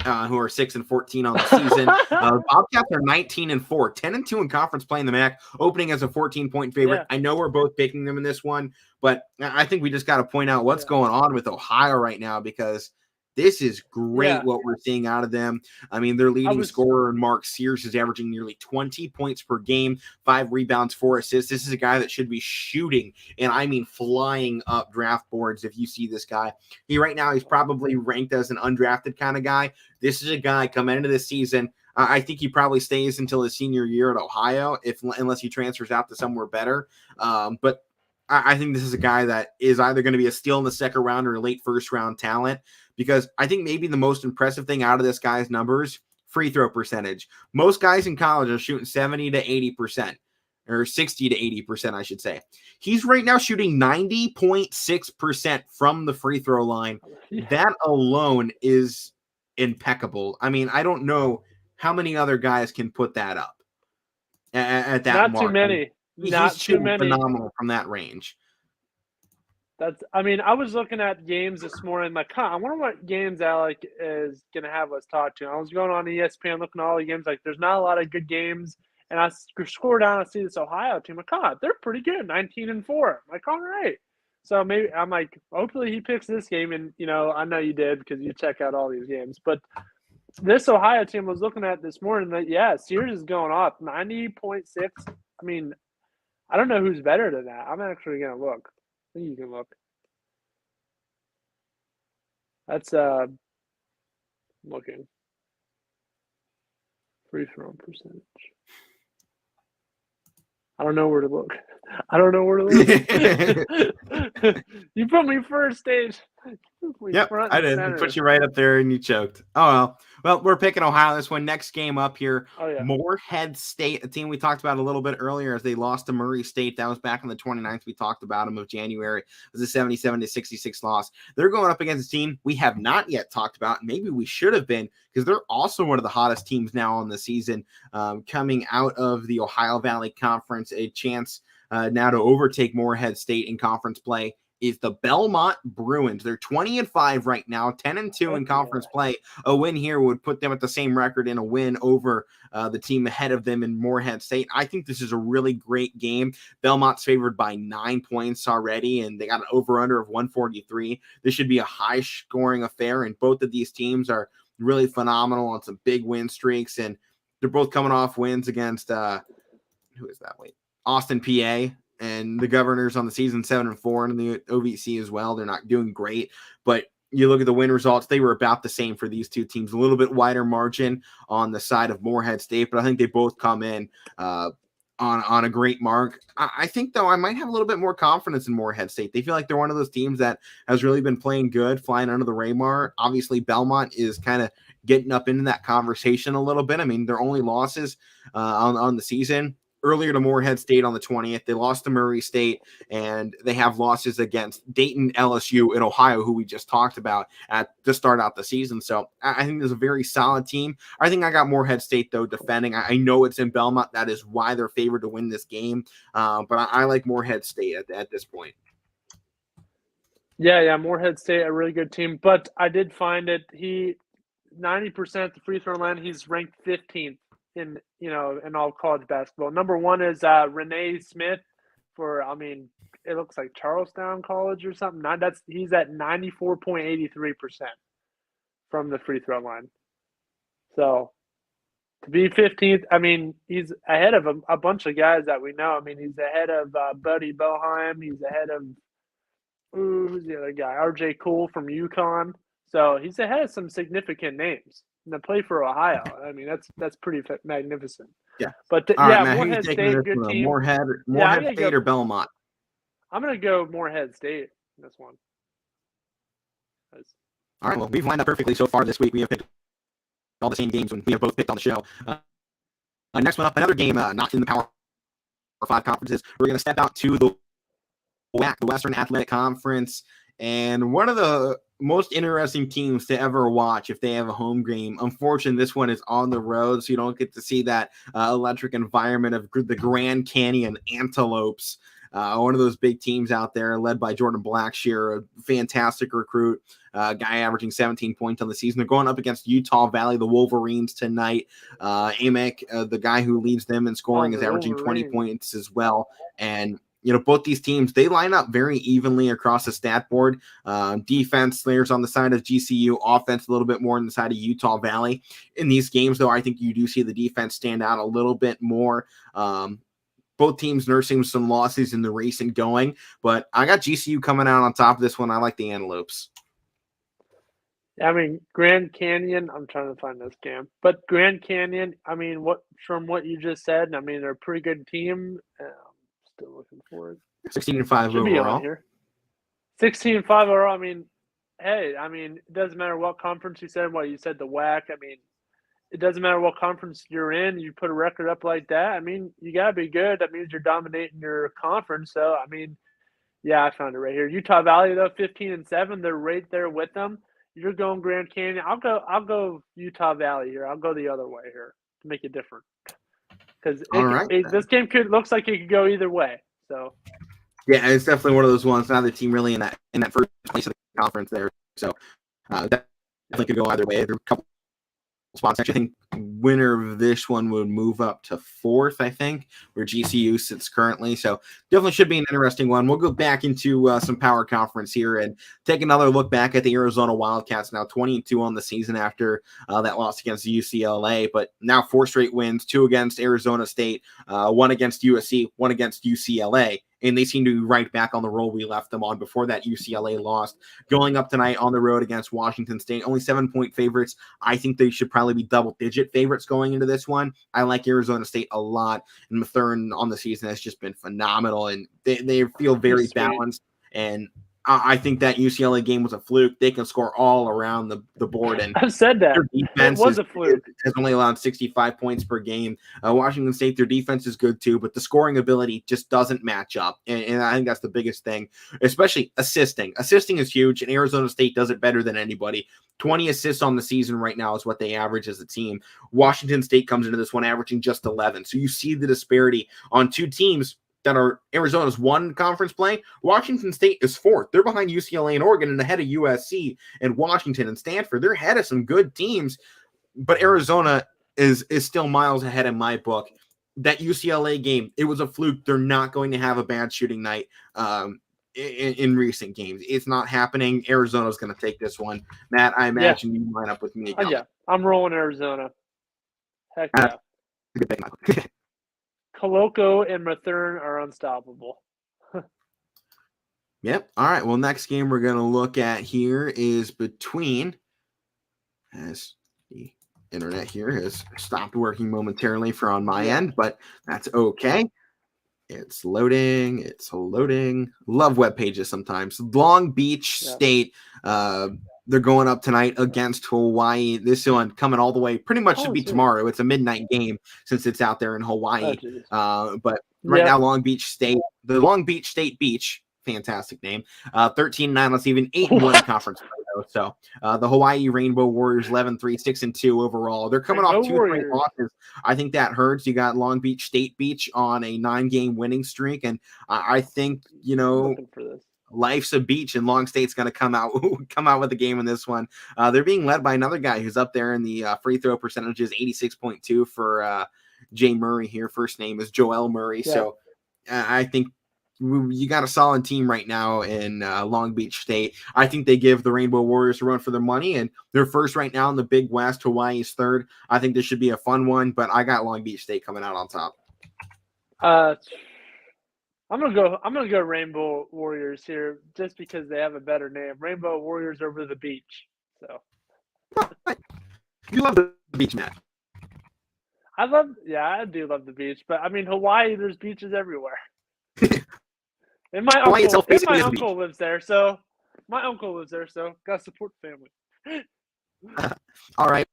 [SPEAKER 1] who are 6-14 on the season. Bobcats are 19-4, 10-2 in conference playing the MAC, opening as a 14-point favorite. I know we're both picking them in this one, but I think we just got to point out what's going on with Ohio right now, because this is great what we're seeing out of them. I mean, their leading scorer, Mark Sears, is averaging nearly 20 points per game, 5 rebounds, 4 assists. This is a guy that should be shooting, and I mean flying up draft boards if you see this guy. Right now, he's probably ranked as an undrafted kind of guy. This is a guy coming into this season. I think he probably stays until his senior year at Ohio, unless he transfers out to somewhere better. But I think this is a guy that is either going to be a steal in the second round or a late first round talent, because I think maybe the most impressive thing out of this guy's numbers, free throw percentage. Most guys in college are shooting 70 to 80%, or 60 to 80%, I should say. He's right now shooting 90.6% from the free throw line. That alone is impeccable. I mean, I don't know how many other guys can put that up at that mark.
[SPEAKER 2] Not too many.
[SPEAKER 1] he's
[SPEAKER 2] not too
[SPEAKER 1] shooting
[SPEAKER 2] many.
[SPEAKER 1] phenomenal from that range.
[SPEAKER 2] I was looking at games this morning, like, I wonder what games Alec is going to have us talk to. I was going on ESPN looking at all the games, like, there's not a lot of good games. And I scroll down and see this Ohio team. Like, they're pretty good, 19-4. I'm like, all right. So maybe I'm like, hopefully he picks this game. And, I know you did because you check out all these games. But this Ohio team was looking at this morning that, Sears is going off 90.6. I mean, I don't know who's better than that. I'm actually going to look. I think you can look. That's looking. Free throw percentage. I don't know where to look. You put me first stage.
[SPEAKER 1] Yep, I did. I put you right up there and you choked. Oh, well. Well, we're picking Ohio this one. Next game up here, Morehead State, a team we talked about a little bit earlier as they lost to Murray State. That was back on the 29th. We talked about them of January. It was a 77-66 loss. They're going up against a team we have not yet talked about. Maybe we should have been because they're also one of the hottest teams now on the season, coming out of the Ohio Valley Conference, a chance now to overtake Morehead State in conference play. Is the Belmont Bruins. They're 20-5 right now, 10-2 in conference play. A win here would put them at the same record in a win over the team ahead of them in Morehead State. I think this is a really great game. Belmont's favored by 9 points already, and they got an over-under of 143. This should be a high-scoring affair, and both of these teams are really phenomenal on some big win streaks, and they're both coming off wins against who is that? Austin, PA. And the Governors on the season 7-4 and the OVC as well. They're not doing great, but you look at the win results, they were about the same for these two teams. A little bit wider margin on the side of Morehead State, but I think they both come in on a great mark. I think, though, I might have a little bit more confidence in Morehead State. They feel like they're one of those teams that has really been playing good, flying under the radar. Obviously, Belmont is kind of getting up into that conversation a little bit. I mean, their only losses on the season earlier to Morehead State on the 20th. They lost to Murray State, and they have losses against Dayton, LSU, and Ohio, who we just talked about to start out the season. So I think there's a very solid team. I think I got Morehead State, though, defending. I know it's in Belmont. That is why they're favored to win this game. But I like Morehead State at this point.
[SPEAKER 2] Yeah, Morehead State, a really good team. But I did find it, 90% at the free throw line, he's ranked 15th. In all college basketball. Number one is Renee Smith it looks like Charlestown College or something. He's at 94.83% from the free throw line. So to be 15th, he's ahead of a bunch of guys that we know. He's ahead of Buddy Boheim. He's ahead of who's the other guy? RJ Cool from UConn. So he's ahead of some significant names. And to play for Ohio, that's pretty magnificent.
[SPEAKER 1] Yeah.
[SPEAKER 2] But
[SPEAKER 1] Matt,
[SPEAKER 2] Morehead State, good team.
[SPEAKER 1] Morehead State or Belmont?
[SPEAKER 2] I'm going to go Morehead State in this one.
[SPEAKER 1] All right, well, we've lined up perfectly so far this week. We have picked all the same games when we have both picked on the show. Next one up, another game not in the Power 5 conferences. We're going to step out to the WAC, the Western Athletic Conference, and one of the most interesting teams to ever watch if they have a home game. Unfortunately, this one is on the road, so you don't get to see that electric environment of the Grand Canyon Antelopes. One of those big teams out there led by Jordan Blackshear, a fantastic recruit, guy averaging 17 points on the season. They're going up against Utah Valley, the Wolverines tonight. Amick, the guy who leads them in scoring, is averaging 20 points as well. And both these teams, they line up very evenly across the stat board. Defense, players on the side of GCU, offense a little bit more on the side of Utah Valley. In these games, though, I think you do see the defense stand out a little bit more. Both teams nursing some losses in the race and going, but I got GCU coming out on top of this one. I like the Antelopes.
[SPEAKER 2] Grand Canyon, I'm trying to find this game, but Grand Canyon, from what you just said, they're a pretty good team. Still looking forward.
[SPEAKER 1] 16-5 overall.
[SPEAKER 2] 16-5 overall. Hey, it doesn't matter what conference you said. You said the WAC. It doesn't matter what conference you're in. You put a record up like that. You gotta be good. That means you're dominating your conference. So, I found it right here. Utah Valley though, 15-7. They're right there with them. You're going Grand Canyon. I'll go Utah Valley here. I'll go the other way here to make it different. because
[SPEAKER 1] All right.
[SPEAKER 2] this game looks like it could go either way. So
[SPEAKER 1] yeah, it's definitely one of those ones. Neither team really in that first place of the conference there. So that definitely could go either way. There are a couple spots. Actually, I think winner of this one would move up to fourth, I think, where GCU sits currently. So definitely should be an interesting one. We'll go back into some power conference here and take another look back at the Arizona Wildcats, now 22 on the season after that loss against UCLA, but now 4 straight wins, 2 against Arizona State, 1 against USC, 1 against UCLA. And they seem to be right back on the roll we left them on before that UCLA lost. Going up tonight on the road against Washington State, only 7-point favorites. I think they should probably be double-digit favorites going into this one. I like Arizona State a lot, and Mathern on the season has just been phenomenal, and they feel very balanced. And I think that UCLA game was a fluke. They can score all around the board. And
[SPEAKER 2] I've said that.
[SPEAKER 1] Their defense
[SPEAKER 2] it was a fluke.
[SPEAKER 1] has only allowed 65 points per game. Washington State, their defense is good too, but the scoring ability just doesn't match up. And I think that's the biggest thing, especially assisting. Assisting is huge, and Arizona State does it better than anybody. 20 assists on the season right now is what they average as a team. Washington State comes into this one averaging just 11. So you see the disparity on 2 teams that are Arizona's 1 conference play. Washington State is 4th. They're behind UCLA and Oregon and ahead of USC and Washington and Stanford. They're ahead of some good teams, but Arizona is still miles ahead in my book. That UCLA game, it was a fluke. They're not going to have a bad shooting night in recent games. It's not happening. Arizona's going to take this one. Matt, I imagine you line up with me again.
[SPEAKER 2] Yeah, I'm rolling Arizona. Heck yeah. Coloco and Mathern are unstoppable.
[SPEAKER 1] Yep. All right. Well, next game we're going to look at here is between, as the internet here has stopped working momentarily for on my end, but that's okay. It's loading. It's loading. Love web pages sometimes. Long Beach State. They're going up tonight against Hawaii. This one coming all the way, pretty much should be tomorrow. It's a midnight game since it's out there in Hawaii. But right now, Long Beach State, the Long Beach State Beach, fantastic name. 13-9, let's even 8-1 conference. So the Hawaii Rainbow Warriors 11-3, 6-2 overall. They're coming off 2 straight losses. I think that hurts. You got Long Beach State Beach on a 9-game winning streak, and I think life's a beach, and Long State's going to come out with a game in this one. They're being led by another guy who's up there in the free throw percentages, 86.2 for Jay Murray here. First name is Joel Murray. Yeah. So I think you got a solid team right now in Long Beach State. I think they give the Rainbow Warriors a run for their money, and they're first right now in the Big West. Hawaii's third. I think this should be a fun one, but I got Long Beach State coming out on top.
[SPEAKER 2] I'm gonna go Rainbow Warriors here just because they have a better name. Rainbow Warriors over the beach. So
[SPEAKER 1] you love the beach, Matt.
[SPEAKER 2] I do love the beach, but I mean Hawaii, there's beaches everywhere. And my uncle lives there, so gotta support the family.
[SPEAKER 1] All right.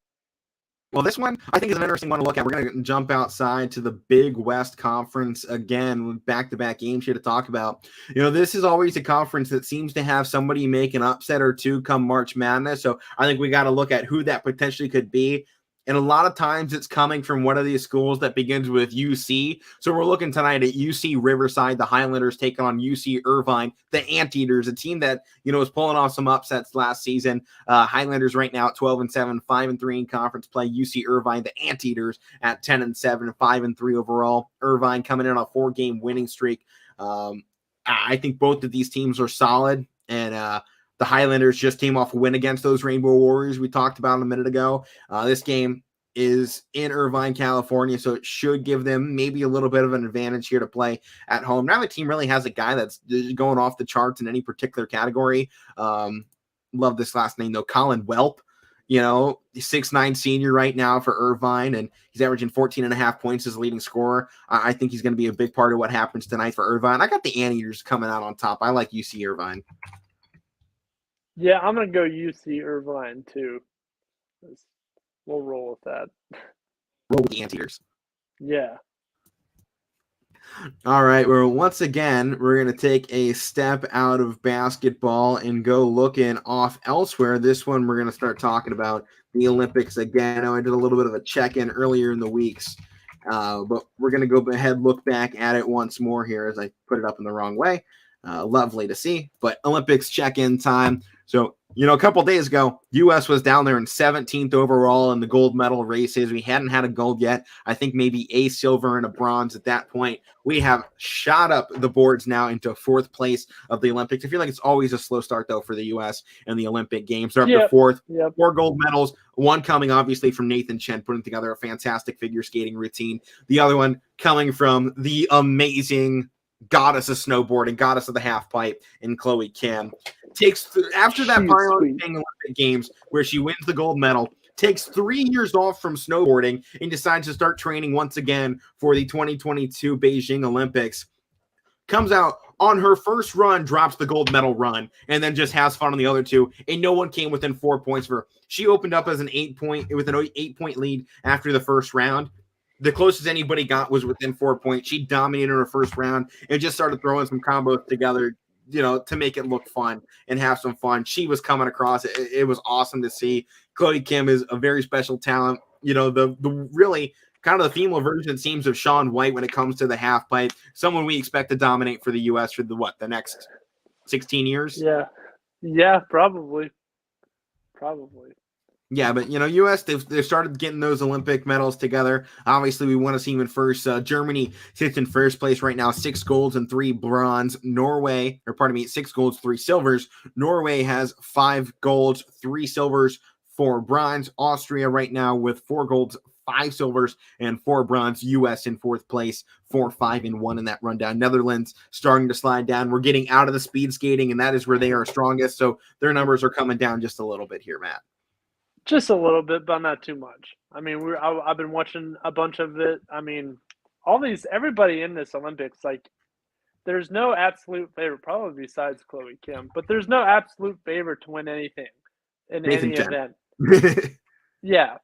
[SPEAKER 1] Well, this one I think is an interesting one to look at. We're going to jump outside to the Big West Conference again with back-to-back games here to talk about. This is always a conference that seems to have somebody make an upset or two come March Madness. So I think we got to look at who that potentially could be. And a lot of times it's coming from one of these schools that begins with UC. So we're looking tonight at UC Riverside, the Highlanders taking on UC Irvine, the Anteaters, a team that, was pulling off some upsets last season. Highlanders right now at 12-7, 5-3 in conference play. UC Irvine, the Anteaters at 10-7, 5-3 overall. Irvine coming in on a 4-game winning streak. I think both of these teams are solid, and the Highlanders just came off a win against those Rainbow Warriors we talked about a minute ago. This game is in Irvine, California, so it should give them maybe a little bit of an advantage here to play at home. Now the team really has a guy that's going off the charts in any particular category. Love this last name, though, Colin Welp. 6'9" senior right now for Irvine, and he's averaging 14.5 points as a leading scorer. I think he's going to be a big part of what happens tonight for Irvine. I got the Anteaters coming out on top. I like UC Irvine.
[SPEAKER 2] Yeah, I'm going to go UC Irvine, too. We'll roll with that.
[SPEAKER 1] Roll with the Anteaters.
[SPEAKER 2] Yeah.
[SPEAKER 1] All right. Well, once again, we're going to take a step out of basketball and go looking off elsewhere. This one, we're going to start talking about the Olympics again. I did a little bit of a check-in earlier in the weeks But we're going to go ahead, look back at it once more here as I put it up in the wrong way. Lovely to see. But Olympics check-in time. So, a couple days ago, U.S. was down there in 17th overall in the gold medal races. We hadn't had a gold yet. I think maybe a silver and a bronze at that point. We have shot up the boards now into 4th place of the Olympics. I feel like it's always a slow start, though, for the U.S. and the Olympic Games. They're up to 4th. Yep. 4 gold medals, one coming, obviously, from Nathan Chen, putting together a fantastic figure skating routine. The other one coming from the amazing goddess of snowboarding, goddess of the half pipe, in Chloe Kim. After that Paralympic Olympic Games where she wins the gold medal, takes 3 years off from snowboarding and decides to start training once again for the 2022 Beijing Olympics. Comes out on her first run, drops the gold medal run, and then just has fun on the other 2. And no one came within 4 points for her. She opened up as an 8-point lead after the first round. The closest anybody got was within 4 points. She dominated her first round and just started throwing some combos together, to make it look fun and have some fun. She was coming across. It was awesome to see. Chloe Kim is a very special talent. The really kind of the female version, it seems, of Shaun White when it comes to the half pipe. Someone we expect to dominate for the U.S. for the next 16 years?
[SPEAKER 2] Yeah, probably.
[SPEAKER 1] Yeah, but, U.S., they've started getting those Olympic medals together. Obviously, we want to see them in first. Germany sits in first place right now, 6 golds and 3 bronze. 6 golds, 3 silvers. Norway has 5 golds, 3 silvers, 4 bronze. Austria right now with 4 golds, 5 silvers, and 4 bronze. U.S. in 4th place, 4, 5, and 1 in that rundown. Netherlands starting to slide down. We're getting out of the speed skating, and that is where they are strongest. So their numbers are coming down just a little bit here, Matt.
[SPEAKER 2] Just a little bit, but not too much. I mean, I've been watching a bunch of it. I mean, everybody in this Olympics, there's no absolute favorite, probably besides Chloe Kim, but there's no absolute favorite to win anything in
[SPEAKER 1] Nathan
[SPEAKER 2] any
[SPEAKER 1] Chen.
[SPEAKER 2] event. Yeah,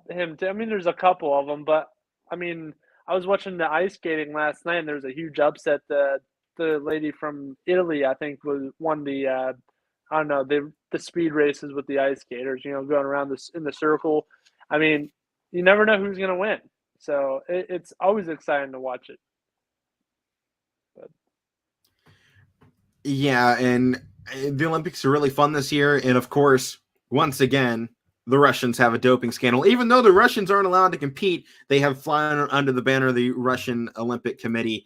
[SPEAKER 2] him too. I mean, there's a couple of them, but I mean, I was watching the ice skating last night, and there was a huge upset. The lady from Italy, I think, won the I don't know, the speed races with the ice skaters, going around in the circle. I mean, you never know who's going to win. So it's always exciting to watch it. But.
[SPEAKER 1] Yeah, and the Olympics are really fun this year. And, of course, once again, the Russians have a doping scandal. Even though the Russians aren't allowed to compete, they have flown under the banner of the Russian Olympic Committee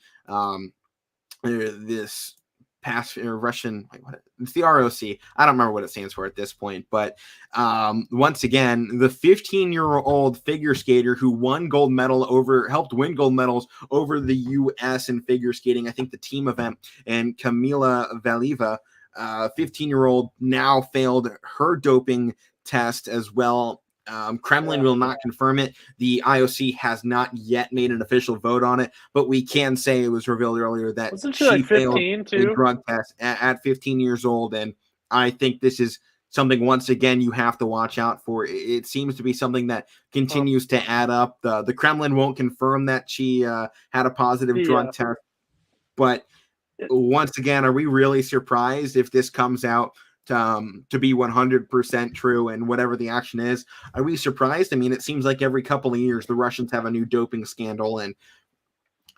[SPEAKER 1] this past Russian, it's the ROC. I don't remember what it stands for at this point, but once again, the 15-year-old figure skater who helped win gold medals over the U.S. in figure skating, I think the team event, and Kamila Valieva, 15-year-old, now failed her doping test as well. Kremlin will not confirm it. The IOC has not yet made an official vote on it, but we can say it was revealed earlier that
[SPEAKER 2] wasn't she like 15
[SPEAKER 1] failed a drug test at 15 years old. And I think this is something, once again, you have to watch out for. It seems to be something that continues to add up. The Kremlin won't confirm that she had a positive drug test, but once again, are we really surprised if this comes out to be 100% true and whatever the action is? Are we surprised? I mean, it seems like every couple of years the Russians have a new doping scandal. And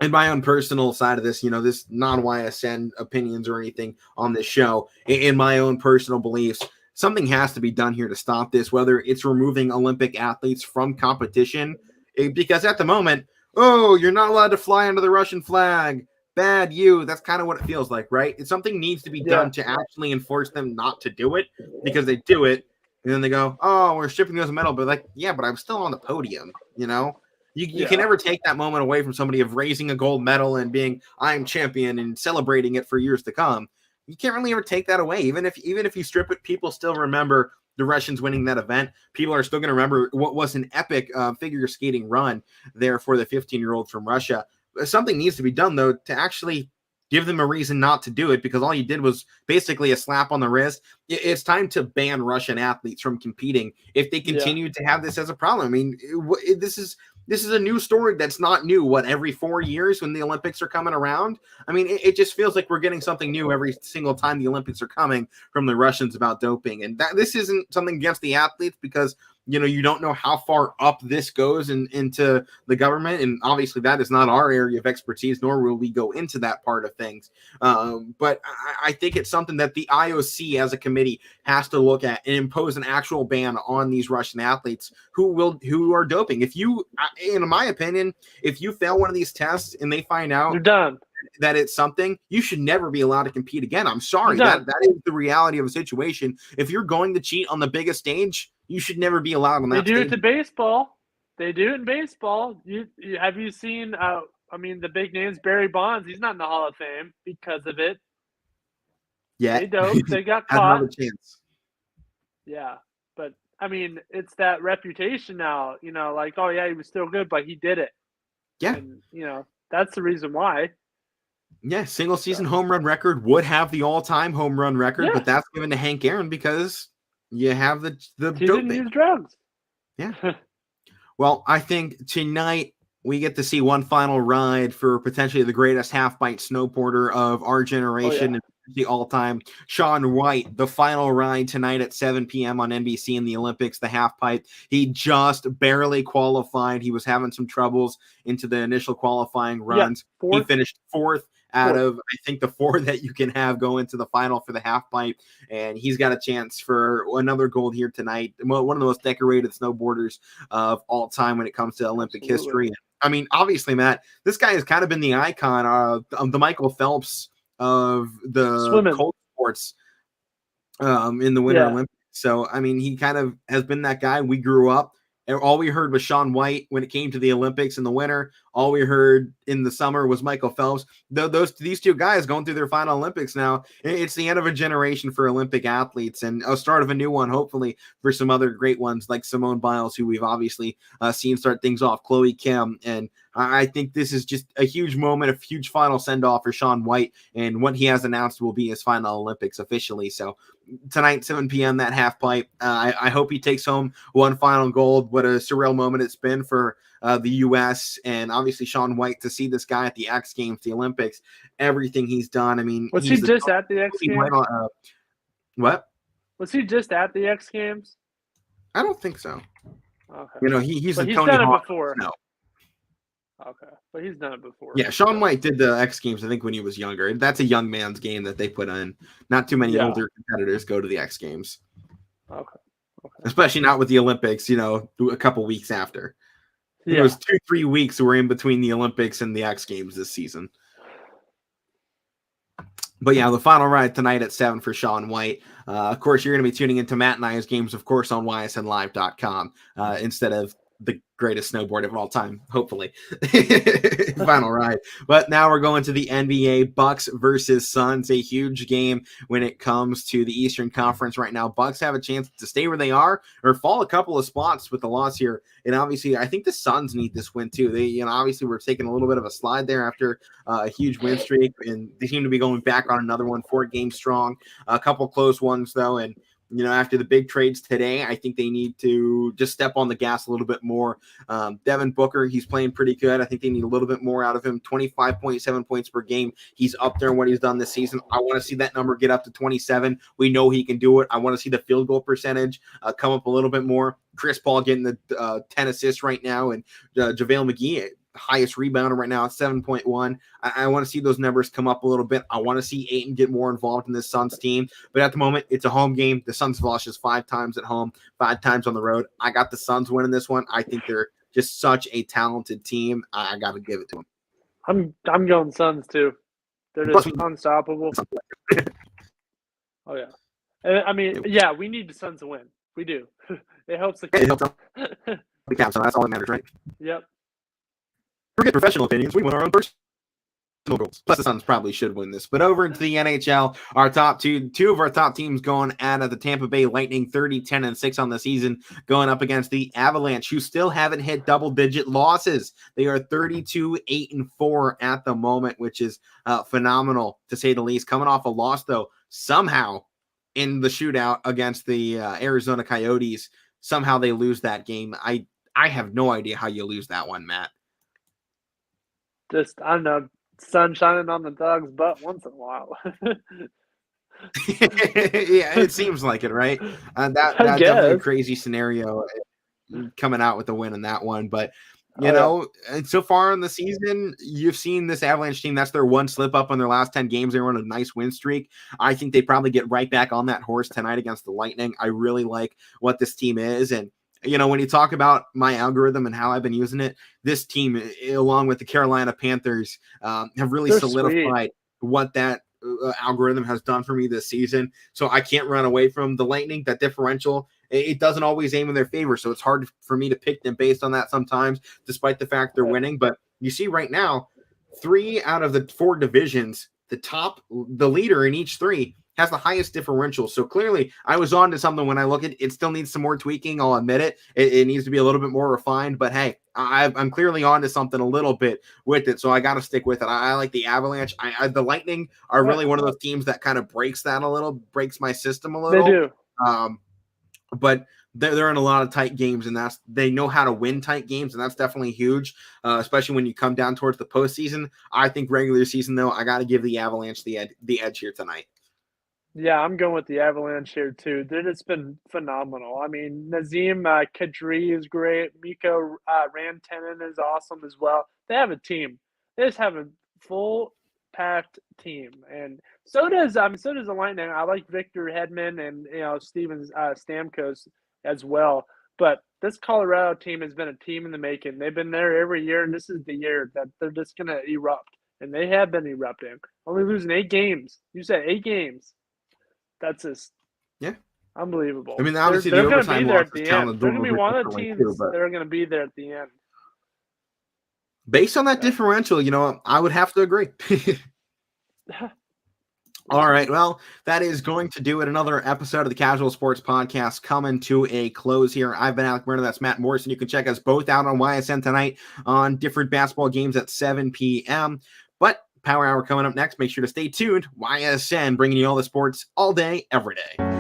[SPEAKER 1] in my own personal side of this, this non-YSN opinions or anything on this show, in my own personal beliefs, something has to be done here to stop this, whether it's removing Olympic athletes from competition, because at the moment, you're not allowed to fly under the Russian flag. Bad you. That's kind of what it feels like, right? Something needs to be done to actually enforce them not to do it, because they do it and then they go, we're stripping those medal, but but I'm still on the podium. You can never take that moment away from somebody of raising a gold medal and being I'm champion and celebrating it for years to come. You can't really ever take that away. Even if you strip it, people still remember the Russians winning that event. People are still going to remember what was an epic figure skating run there for the 15-year-old from Russia. Something needs to be done, though, to actually give them a reason not to do it, because all you did was basically a slap on the wrist. It's time to ban Russian athletes from competing if they continue to have this as a problem. I mean, this is a new story that's not new. Every 4 years when the Olympics are coming around? I mean, it just feels like we're getting something new every single time the Olympics are coming from the Russians about doping. And this isn't something against the athletes, because you don't know how far up this goes into the government. And obviously that is not our area of expertise, nor will we go into that part of things. But I think it's something that the IOC as a committee has to look at and impose an actual ban on these Russian athletes who are doping. If you, in my opinion, if you fail one of these tests and they find out
[SPEAKER 2] you're done,
[SPEAKER 1] that it's something, you should never be allowed to compete again. I'm sorry. That is the reality of a situation. If you're going to cheat on the biggest stage, you should never be allowed on that
[SPEAKER 2] They do
[SPEAKER 1] stage.
[SPEAKER 2] it to baseball. They do it in baseball. Have you seen, the big names, Barry Bonds, he's not in the Hall of Fame because of it.
[SPEAKER 1] Yeah.
[SPEAKER 2] They doped. They got
[SPEAKER 1] Has
[SPEAKER 2] caught.
[SPEAKER 1] another chance.
[SPEAKER 2] Yeah. But, it's that reputation now, like, oh, yeah, he was still good, but he did it.
[SPEAKER 1] Yeah.
[SPEAKER 2] And, that's the reason why.
[SPEAKER 1] Yeah, single season home run record would have the all-time home run record, but that's given to Hank Aaron because you have the
[SPEAKER 2] he
[SPEAKER 1] doping.
[SPEAKER 2] didn't use drugs.
[SPEAKER 1] Yeah. Well, I think tonight we get to see one final ride for potentially the greatest half-pipe snowboarder of our generation and the all-time, Shaun White. The final ride tonight at 7 p.m. on NBC in the Olympics, the half-pipe. He just barely qualified. He was having some troubles into the initial qualifying runs. He finished fourth out of, I think, the four that you can have go into the final for the half pipe. And he's got a chance for another gold here tonight. One of the most decorated snowboarders of all time when it comes to Olympic history. Obviously, Matt, this guy has kind of been the icon of the Michael Phelps of the cold sports in the Winter Olympics. So, he kind of has been that guy. We grew up. And all we heard was Shaun White when it came to the Olympics in the winter. All we heard in the summer was Michael Phelps. These two guys going through their final Olympics now. It's the end of a generation for Olympic athletes and a start of a new one, hopefully, for some other great ones like Simone Biles, who we've obviously seen start things off, Chloe Kim. And I think this is just a huge moment, a huge final send-off for Shaun White. And what he has announced will be his final Olympics officially. So tonight, 7 p.m., that half pipe. I hope he takes home one final gold. What a surreal moment it's been for the U.S. and obviously Shaun White to see this guy at the X Games, the Olympics, everything he's done.
[SPEAKER 2] Was he just at the X Games?
[SPEAKER 1] What?
[SPEAKER 2] Was he just at the X Games?
[SPEAKER 1] I don't think so.
[SPEAKER 2] Okay.
[SPEAKER 1] He's
[SPEAKER 2] done it before.
[SPEAKER 1] No.
[SPEAKER 2] Okay, but he's done it before.
[SPEAKER 1] Yeah, Shaun White did the X Games, I think, when he was younger. That's a young man's game that they put in. Not too many older competitors go to the X Games.
[SPEAKER 2] Okay.
[SPEAKER 1] Especially not with the Olympics, a couple weeks after. It was 2-3 weeks were in between the Olympics and the X Games this season. But yeah, the final ride tonight at 7 for Shaun White. Of course, you're going to be tuning into Matt and I's games, of course, on YSNlive.com instead of the greatest snowboard of all time, hopefully. Final ride. But now we're going to the NBA. Bucks versus Suns, a huge game when it comes to the Eastern Conference right now. Bucks have a chance to stay where they are or fall a couple of spots with the loss here. And obviously, I think the Suns need this win too. They, obviously were taking a little bit of a slide there after a huge win streak, and they seem to be going back on another one, 4 games strong. A couple close ones though, and after the big trades today, I think they need to just step on the gas a little bit more. Devin Booker, he's playing pretty good. I think they need a little bit more out of him. 25.7 points per game. He's up there in what he's done this season. I want to see that number get up to 27. We know he can do it. I want to see the field goal percentage come up a little bit more. Chris Paul getting the 10 assists right now, and JaVale McGee, highest rebounder right now at 7.1. I want to see those numbers come up a little bit. I want to see Ayton get more involved in this Suns team. But at the moment, it's a home game. The Suns have lost just 5 times at home, 5 times on the road. I got the Suns winning this one. I think they're just such a talented team. I got to give it to them.
[SPEAKER 2] I'm going Suns too. They're just unstoppable. Oh yeah. We need the Suns to win. We do. It helps the
[SPEAKER 1] Cavs. So that's all that matters, right?
[SPEAKER 2] Yep.
[SPEAKER 1] Forget professional opinions. We want our own personal goals. Plus, the Suns probably should win this. But over into the NHL, our top two of our top teams going at the Tampa Bay Lightning, 30-10-6 on the season, going up against the Avalanche, who still haven't hit double-digit losses. They are 32-8-4 at the moment, which is phenomenal to say the least. Coming off a loss, though, somehow in the shootout against the Arizona Coyotes, somehow they lose that game. I have no idea how you lose that one, Matt.
[SPEAKER 2] Just, I don't know, sun shining on the dog's butt once in a while.
[SPEAKER 1] Yeah, it seems like it, right? That's definitely a crazy scenario. coming out with the win in that one. But you know, and so far in the season, you've seen this Avalanche team. That's their one slip up on their last 10 games. They were on a nice win streak. I think they probably get right back on that horse tonight against the Lightning. I really like what this team is. And, you know, when you talk about my algorithm and how I've been using it, this team, along with the Carolina Panthers, have really solidified what that algorithm has done for me this season. So I can't run away from the Lightning. That differential, it doesn't always aim in their favor. So it's hard for me to pick them based on that sometimes, despite the fact they're winning. But you see right now, 3 out of the 4 divisions, the leader in each 3 has the highest differential. So clearly I was on to something when I look at it. Still needs some more tweaking. I'll admit it. It needs to be a little bit more refined, but hey, I'm clearly on to something a little bit with it. So I got to stick with it. I like the Avalanche. The Lightning are really one of those teams that kind of breaks my system a little.
[SPEAKER 2] They do.
[SPEAKER 1] But they're in a lot of tight games, and they know how to win tight games, and that's definitely huge, especially when you come down towards the postseason. I think regular season, though, I got to give the Avalanche the edge here tonight.
[SPEAKER 2] Yeah, I'm going with the Avalanche here too. It's been phenomenal. I mean, Nazem Kadri is great. Mikko Rantanen is awesome as well. They have a team. They just have a full packed team, and so does the Lightning. I like Victor Hedman and Steven Stamkos as well. But this Colorado team has been a team in the making. They've been there every year, and this is the year that they're just going to erupt, and they have been erupting. Only losing 8 games. You said 8 games. That's just unbelievable.
[SPEAKER 1] I mean, obviously
[SPEAKER 2] they're
[SPEAKER 1] the
[SPEAKER 2] going to
[SPEAKER 1] overtime
[SPEAKER 2] be there
[SPEAKER 1] loss
[SPEAKER 2] at the
[SPEAKER 1] is
[SPEAKER 2] end. They're going to be one of the teams
[SPEAKER 1] that
[SPEAKER 2] are going to be there at the end.
[SPEAKER 1] Based on that differential, I would have to agree. All right. Well, that is going to do it. Another episode of the Casual Sports Podcast coming to a close here. I've been Alek Koberna. That's Matt Morrison. You can check us both out on YSN tonight on different basketball games at 7 p.m. But Power Hour coming up next. Make sure to stay tuned. YSN bringing you all the sports all day, every day.